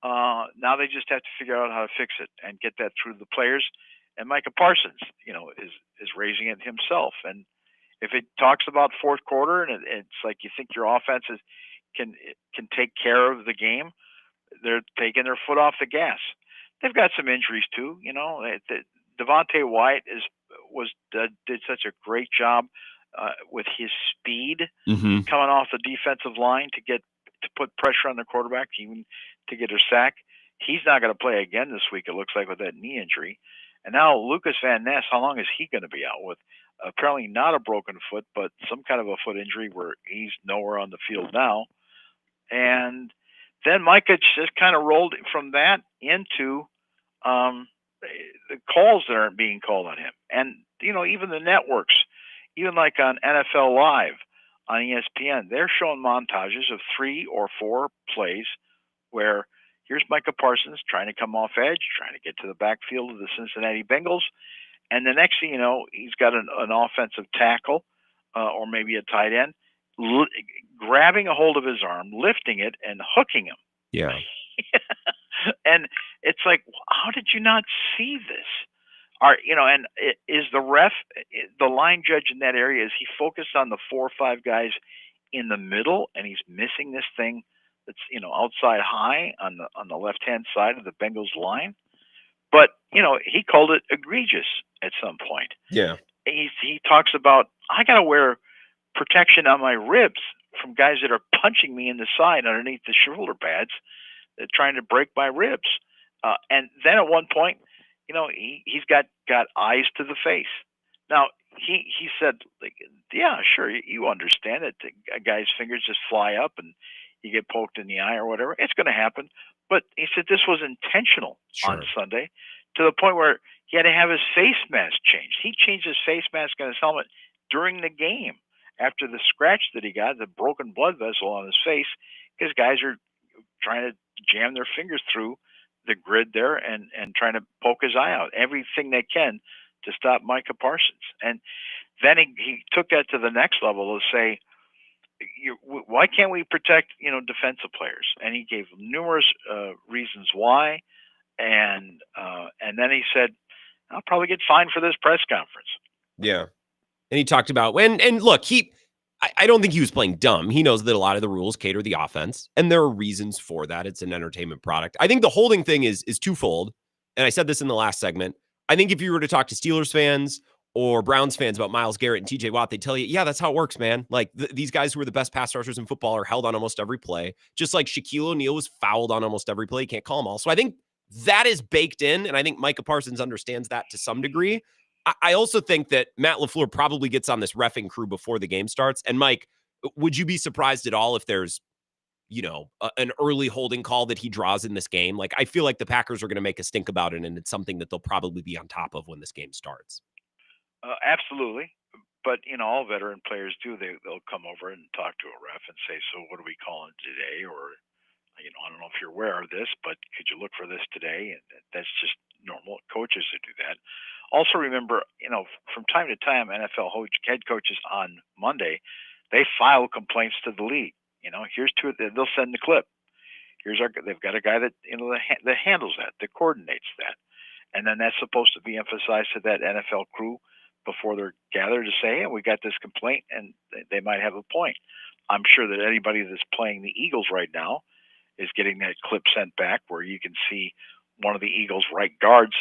Now they just have to figure out how to fix it and get that through to the players. And Micah Parsons, is raising it himself. And if it talks about fourth quarter and it's like you think your offense is can take care of the game, they're taking their foot off the gas. They've got some injuries too. Devontae White did such a great job with his speed coming off the defensive line to put pressure on the quarterback, even to get a sack. He's not going to play again this week, it looks like, with that knee injury. And now Lucas Van Ness, how long is he going to be out with? Apparently not a broken foot, but some kind of a foot injury where he's nowhere on the field now. And then Micah just kind of rolled from that into the calls that aren't being called on him. And, even the networks, even like on NFL Live on ESPN, they're showing montages of 3 or 4 plays where here's Micah Parsons trying to come off edge, trying to get to the backfield of the Cincinnati Bengals. And the next thing you know, he's got an offensive tackle or maybe a tight end grabbing a hold of his arm, lifting it, and hooking him. Yeah. And it's like, how did you not see this? Is the ref, the line judge in that area, is he focused on the 4 or 5 guys in the middle, and he's missing this thing that's outside high on the left-hand side of the Bengals line? But he called it egregious at some point. Yeah. He talks about, I got to wear protection on my ribs from guys that are punching me in the side underneath the shoulder pads, trying to break my ribs. And then at one point, he's got eyes to the face. Now, he said, yeah, sure, you understand that a guy's fingers just fly up and you get poked in the eye or whatever. It's going to happen. But he said this was intentional on Sunday, to the point where he had to have his face mask changed. He changed his face mask and his helmet during the game after the scratch that he got, the broken blood vessel on his face, because guys are trying to jam their fingers through the grid there and trying to poke his eye out, everything they can to stop Micah Parsons. And then he took that to the next level to say, why can't we protect defensive players? And he gave numerous reasons why, and then he said, I'll probably get fined for this press conference. Yeah. And he talked about and look, I don't think he was playing dumb. He knows that a lot of the rules cater the offense, and there are reasons for that. It's an entertainment product. I think the holding thing is twofold, and I said this in the last segment. I think if you were to talk to Steelers fans or Browns fans about Myles Garrett and TJ Watt, they tell you, yeah, that's how it works, man. Like these guys who are the best pass rushers in football are held on almost every play. Just like Shaquille O'Neal was fouled on almost every play. You can't call them all. So I think that is baked in, and I think Micah Parsons understands that to some degree. I also think that Matt LaFleur probably gets on this reffing crew before the game starts. And Mike, would you be surprised at all if there's, an early holding call that he draws in this game? Like, I feel like the Packers are going to make a stink about it, and it's something that they'll probably be on top of when this game starts. Absolutely. But, all veteran players do. They'll come over and talk to a ref and say, so what are we calling today? Or, I don't know if you're aware of this, but could you look for this today? And that's just normal. Coaches who do that. Also remember, from time to time, NFL head coaches on Monday, they file complaints to the league. Here's two. They'll send the clip. They've got a guy that that handles that coordinates that, and then that's supposed to be emphasized to that NFL crew before they're gathered to say, hey, we got this complaint, and they might have a point. I'm sure that anybody that's playing the Eagles right now is getting that clip sent back where you can see one of the Eagles' right guards,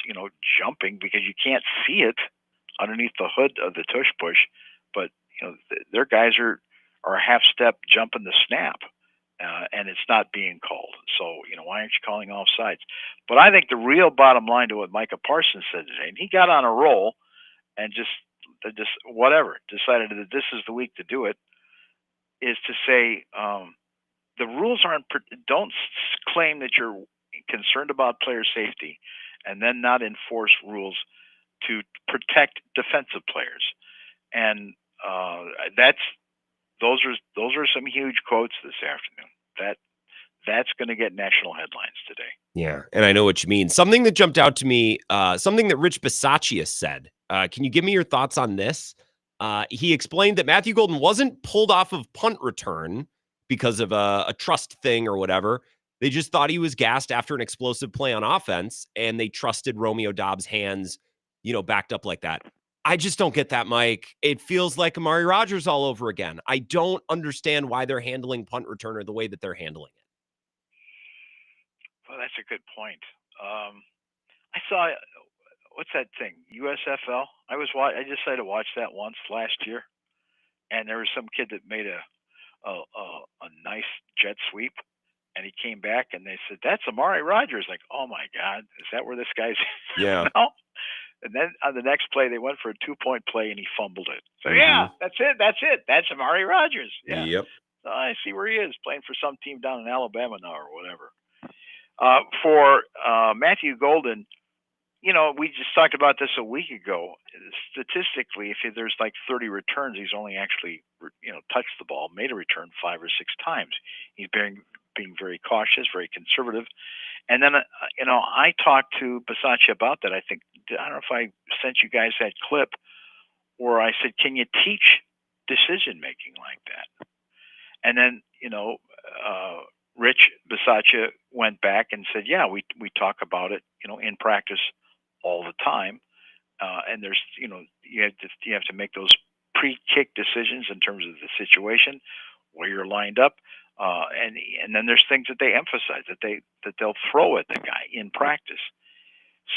jumping because you can't see it underneath the hood of the tush push, but their guys are a half step jumping the snap, and it's not being called. So why aren't you calling offsides? But I think the real bottom line to what Micah Parsons said today, and he got on a roll, and just decided that this is the week to do it, is to say the rules don't claim that you're concerned about player safety and then not enforce rules to protect defensive players. And those are some huge quotes this afternoon. That's going to get national headlines today. Yeah, and I know what you mean. Something that jumped out to me, something that Rich Bisaccia said. Can you give me your thoughts on this? He explained that Matthew Golden wasn't pulled off of punt return because of a trust thing or whatever. They just thought he was gassed after an explosive play on offense, and they trusted Romeo Dobbs' hands, backed up like that. I just don't get that, Mike. It feels like Amari Rodgers all over again. I don't understand why they're handling punt returner the way that they're handling it. Well, that's a good point. I saw what's that thing? USFL. I decided to watch that once last year, and there was some kid that made a nice jet sweep, and he came back and they said, "That's Amari Rodgers." Like, oh my God, is that where this guy's? Yeah. No. And then on the next play, they went for a 2-point play and he fumbled it. So yeah, that's it. That's Amari Rodgers. Yeah. Yep. So I see where he is, playing for some team down in Alabama now or whatever. For Matthew Golden, we just talked about this a week ago. Statistically, if there's like 30 returns, he's only actually, touched the ball, made a return 5 or 6 times. He's being very cautious, very conservative. And then, I talked to Bisaccia about that. I don't know if I sent you guys that clip where I said, can you teach decision making like that? And then, Rich Bisaccia went back and said, yeah, we talk about it, in practice all the time. And there's, you have to make those pre-kick decisions in terms of the situation, where you're lined up. And then there's things that they emphasize that they'll throw at the guy in practice.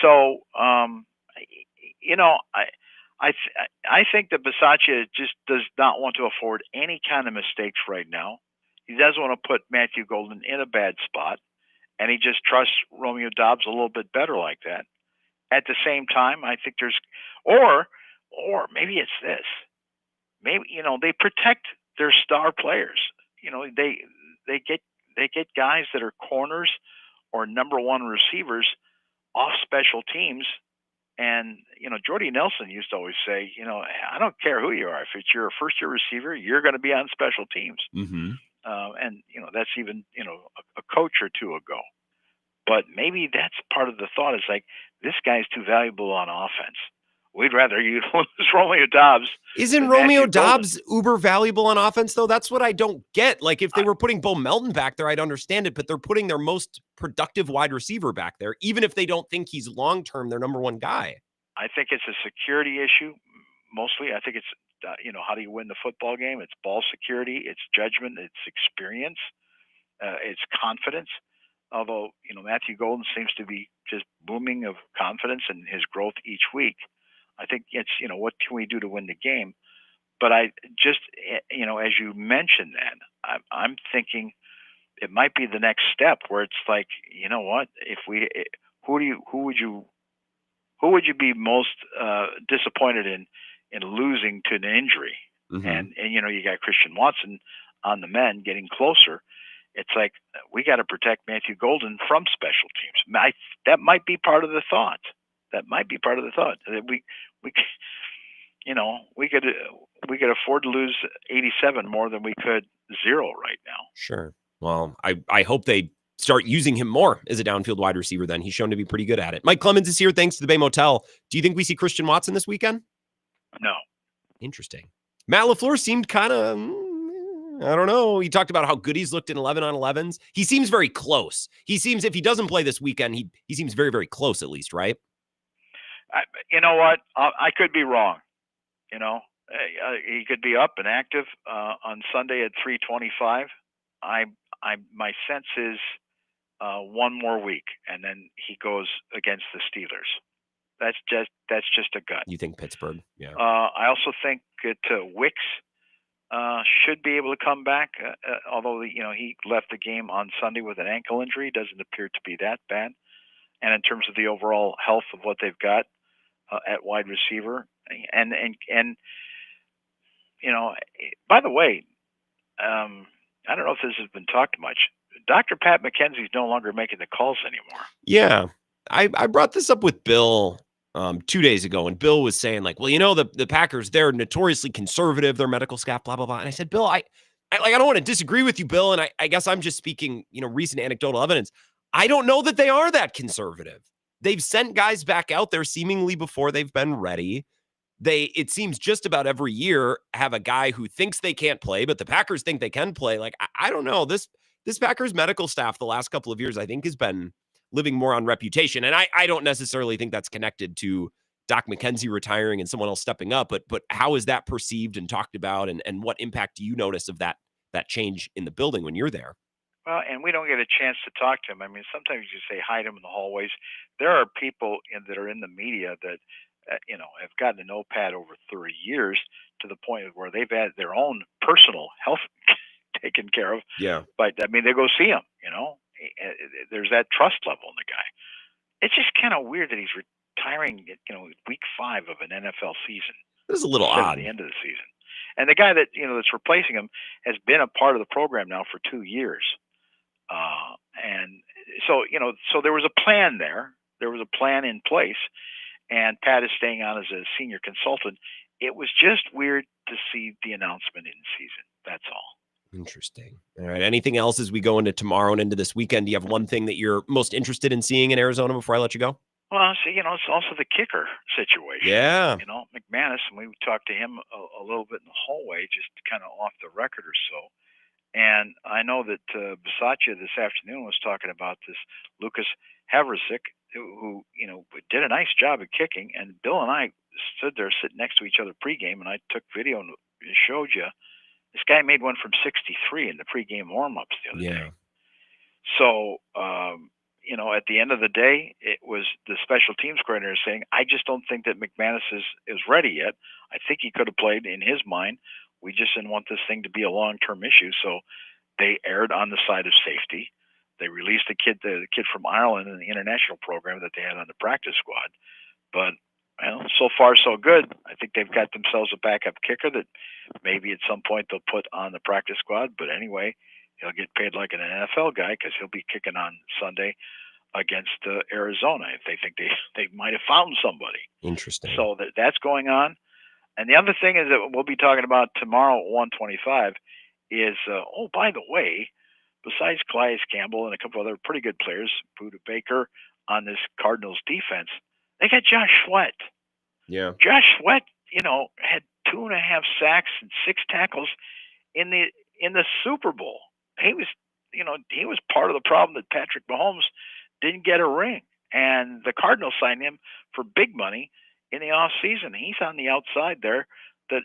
So, I think that Bisaccia just does not want to afford any kind of mistakes right now. He doesn't want to put Matthew Golden in a bad spot, and he just trusts Romeo Doubs a little bit better like that. At the same time, I think there's, or maybe it's this. Maybe they protect their star players. They get guys that are corners or number one receivers off special teams. And, Jordy Nelson used to always say, I don't care who you are. If it's your first year receiver, you're going to be on special teams. Mm-hmm. And, that's even, a coach or two ago. But maybe that's part of the thought is like, this guy's too valuable on offense. We'd rather you lose Romeo Doubs. Isn't Romeo Doubs uber valuable on offense, though? That's what I don't get. Like, if they were putting Bo Melton back there, I'd understand it, but they're putting their most productive wide receiver back there, even if they don't think he's long-term their number one guy. I think it's a security issue, mostly. I think it's, how do you win the football game? It's ball security, it's judgment, it's experience, it's confidence. Although, Matthew Golden seems to be just booming of confidence in his growth each week. I think it's, what can we do to win the game? But I just, as you mentioned that, I'm thinking it might be the next step where it's like, you know what, who would you be most disappointed in losing to an injury? Mm-hmm. And you got Christian Watson on the men getting closer. It's like, we got to protect Matthew Golden from special teams. That might be part of the thought. That we could afford to lose 87 more than we could 0 right now. Sure. Well, I hope they start using him more as a downfield wide receiver then. He's shown to be pretty good at it. Mike Clemens is here thanks to the Bay Motel. Do you think we see Christian Watson this weekend? No. Interesting. Matt LaFleur seemed kind of, I don't know. He talked about how good he's looked in 11 on 11s. He seems very close. He seems, if he doesn't play this weekend, he seems very, very close at least, right? You know what? I could be wrong. He could be up and active on Sunday at 3:25. My sense is one more week, and then he goes against the Steelers. That's just a gut. You think Pittsburgh? Yeah. I also think that Wicks should be able to come back, although he left the game on Sunday with an ankle injury. Doesn't appear to be that bad. And in terms of the overall health of what they've got at wide receiver, and by the way, I don't know if this has been talked much. Dr. Pat McKenzie's no longer making the calls anymore. Yeah, I brought this up with Bill 2 days ago, and Bill was saying like, well, the Packers, they're notoriously conservative, their medical staff, blah, blah, blah. And I said, Bill, I don't want to disagree with you, Bill. And I guess I'm just speaking, recent anecdotal evidence. I don't know that they are that conservative. They've sent guys back out there seemingly before they've been ready. It seems just about every year have a guy who thinks they can't play, but the Packers think they can play. Like, I don't know. This Packers medical staff the last couple of years, I think, has been living more on reputation. And I don't necessarily think that's connected to Doc McKenzie retiring and someone else stepping up, but how is that perceived and talked about, and what impact do you notice of that change in the building when you're there? Well, and we don't get a chance to talk to him. I mean, sometimes you say hi to him in the hallways. There are people that are in the media that, have gotten to know Pat over 30 years to the point where they've had their own personal health taken care of. Yeah. But, I mean, they go see him, There's that trust level in the guy. It's just kind of weird that he's retiring at, week 5 of an NFL season. It is a little instead odd. of the end of the season. And the guy that, that's replacing him has been a part of the program now for 2 years. And so, so there was a plan there. There was a plan in place, and Pat is staying on as a senior consultant. It was just weird to see the announcement in season. That's all. Interesting. All right. Anything else as we go into tomorrow and into this weekend? Do you have one thing that you're most interested in seeing in Arizona before I let you go? Well, so, it's also the kicker situation. Yeah. McManus, and we talked to him a little bit in the hallway, just kind of off the record or so. And I know that Bisaccia this afternoon was talking about this Lucas Havrisik, who did a nice job at kicking. And Bill and I stood there sitting next to each other pregame, and I took video and showed you. This guy made one from 63 in the pregame warm-ups the other day. So, at the end of the day, it was the special teams coordinator saying, I just don't think that McManus is ready yet. I think he could have played in his mind. We just didn't want this thing to be a long-term issue. So they erred on the side of safety. They released the kid from Ireland in the international program that they had on the practice squad. But so far so good. I think they've got themselves a backup kicker that maybe at some point they'll put on the practice squad. But anyway, he'll get paid like an NFL guy because he'll be kicking on Sunday against Arizona if they think they might have found somebody. Interesting. So that's going on. And the other thing is that we'll be talking about tomorrow at 1:25 is, by the way, besides Calais Campbell and a couple other pretty good players, Buda Baker on this Cardinals defense, they got Josh Sweat. Yeah. Josh Sweat, had 2.5 sacks and 6 tackles in the Super Bowl. He was, he was part of the problem that Patrick Mahomes didn't get a ring. And the Cardinals signed him for big money in the off season. He's on the outside there that,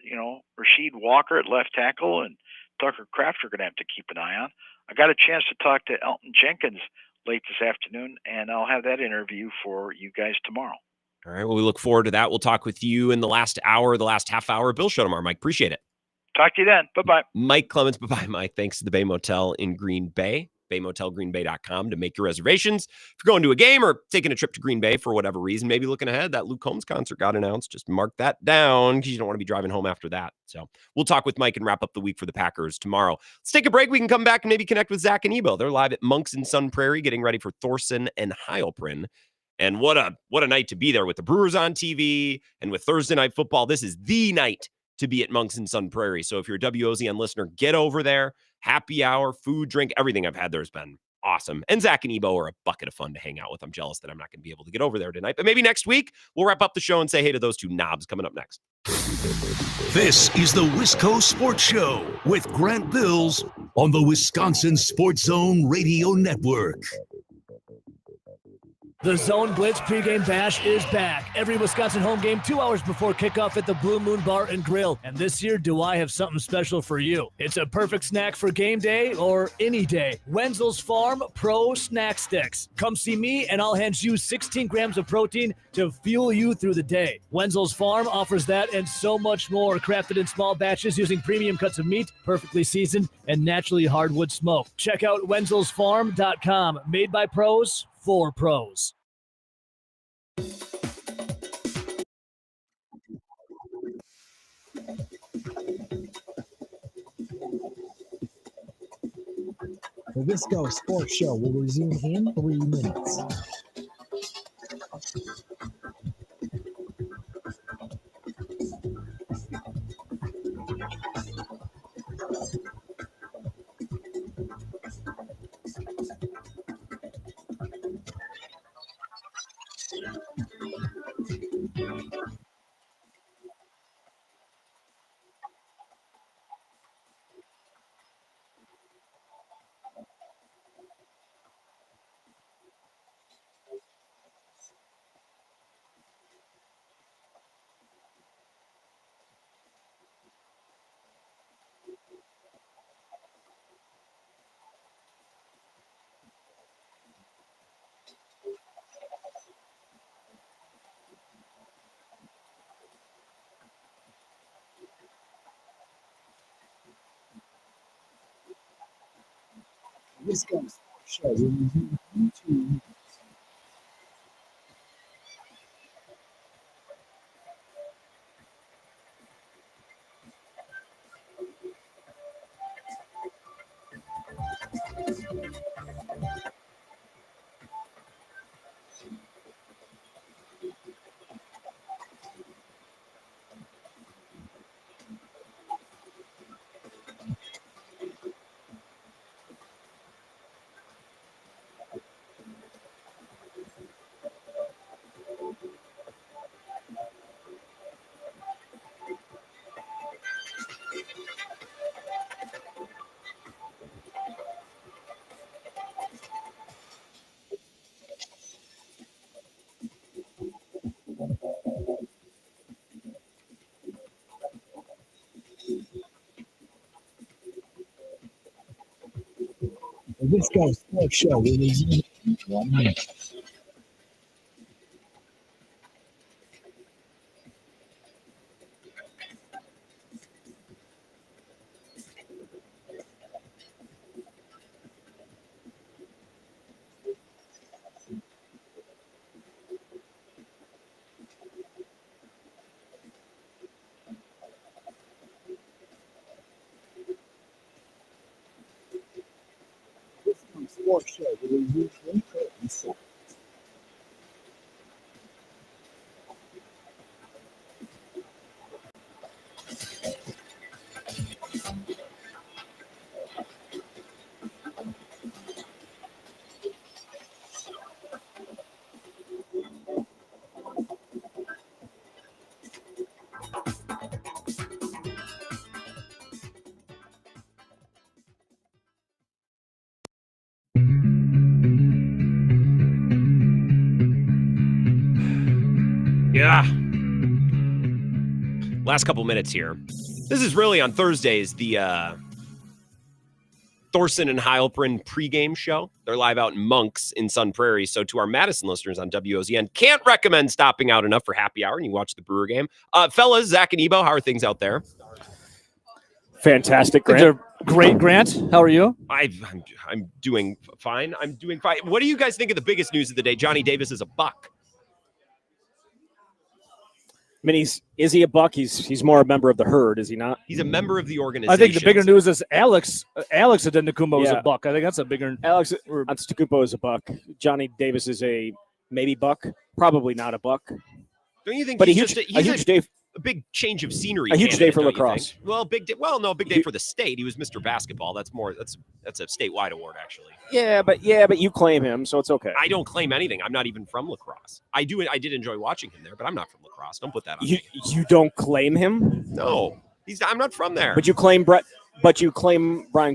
Rasheed Walker at left tackle and Tucker Kraft are going to have to keep an eye on. I got a chance to talk to Elton Jenkins late this afternoon, and I'll have that interview for you guys tomorrow. All right. Well, we look forward to that. We'll talk with you in the last half hour. Bill Show tomorrow, Mike. Appreciate it. Talk to you then. Bye-bye. Mike Clemens. Bye-bye, Mike. Thanks to the Bay Motel in Green Bay. BayMotelGreenBay.com to make your reservations. If you're going to a game or taking a trip to Green Bay for whatever reason, maybe looking ahead, that Luke Combs concert got announced. Just mark that down because you don't want to be driving home after that. So we'll talk with Mike and wrap up the week for the Packers tomorrow. Let's take a break. We can come back and maybe connect with Zach and Ebo. They're live at Monks and Sun Prairie getting ready for Thorson and Heilprin. And what a night to be there with the Brewers on TV and with Thursday Night Football. This is the night to be at Monks and Sun Prairie. So if you're a WOZN listener, get over there. Happy hour, food, drink, everything I've had there has been awesome. And Zach and Ebo are a bucket of fun to hang out with. I'm jealous that I'm not going to be able to get over there tonight. But maybe next week, we'll wrap up the show and say hey to those two knobs coming up next. This is the Wisco Sports Show with Grant Bills on the Wisconsin Sports Zone Radio Network. The Zone Blitz pregame bash is back. Every Wisconsin home game 2 hours before kickoff at the Blue Moon Bar and Grill. And this year, do I have something special for you? It's a perfect snack for game day or any day. Wenzel's Farm Pro Snack Sticks. Come see me and I'll hand you 16 grams of protein to fuel you through the day. Wenzel's Farm offers that and so much more, crafted in small batches using premium cuts of meat, perfectly seasoned, and naturally hardwood smoked. Check out wenzelsfarm.com. Made by pros. For pros. The Wisco Sports Show will resume in 3 minutes. This goes show will resume in 2 minutes. The Wisco Sports Show will resume in 1 minute. Wisco Sports Show will resume in 30 seconds. Yeah. Last couple minutes here. This is really on Thursdays, the Thorson and Heilprin pregame show. They're live out in Monks in Sun Prairie. So to our Madison listeners on WOZN, can't recommend stopping out enough for happy hour and you watch the Brewer game. Fellas, Zach and Ebo, how are things out there? Fantastic, Grant. They're great, Grant. How are you? I'm doing fine. I'm doing fine. What do you guys think of the biggest news of the day? Johnny Davis is a Buck. I mean, is he a Buck? He's more a member of the herd, is he not? He's a member of the organization. I think the bigger news is Alex Adenokumbo is Yeah. a Buck. I think that's a bigger. Alex Antetokounmpo is a Buck. Johnny Davis is a maybe Buck, probably not a Buck. Don't you think? But he's a just huge day. a big change of scenery. A huge day candidate, for don't you lacrosse. think? Well, big day. Well, no, big day for the state. He was Mr. Basketball. That's a statewide award, actually. Yeah, but you claim him, so it's okay. I don't claim anything. I'm not even from lacrosse. I did enjoy watching him there, but I'm not from lacrosse. Don't put that on me. You don't claim him? No, I'm not from there. But you claim Brian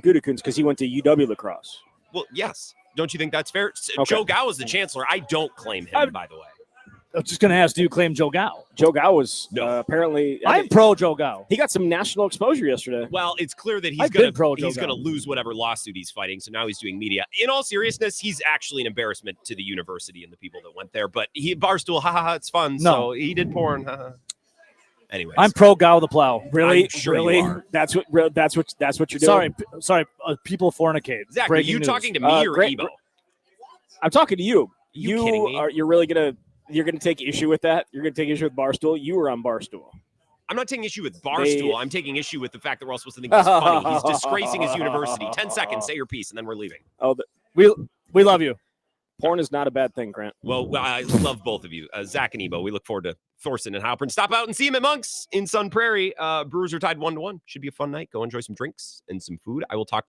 Gutekunst because he went to UW lacrosse. Well, yes. Don't you think that's fair? Okay. Joe Gow is the chancellor. I don't claim him, by the way. I was just going to ask, do you claim Joe Gow? Joe Gow was apparently. I'm pro Joe Gow. He got some national exposure yesterday. Well, it's clear that he's I've going been pro Joe to Gow. lose whatever lawsuit he's fighting. So now he's doing media. In all seriousness, he's actually an embarrassment to the university and the people that went there. But Barstool, it's fun. No. So he did porn. Anyways, I'm pro Gow the Plow. Really? I'm sure really? you are. That's what you're doing. Sorry. People fornicate. Zach, are Breaking you news. talking to me or Grant- Ebo? I'm talking to you. You kidding me? You're gonna take issue with that? You're gonna take issue with Barstool? You were on Barstool. I'm not taking issue with Barstool. I'm taking issue with the fact that we're all supposed to think he's funny. He's disgracing his university. 10 seconds, say your piece, and then we're leaving. We love you. Porn is not a bad thing, Grant. Well, I love both of you. Zach and Ebo, we look forward to Thorson and Halpern. Stop out and see him at Monks in Sun Prairie. Brewers are tied 1-1. Should be a fun night. Go enjoy some drinks and some food. I will talk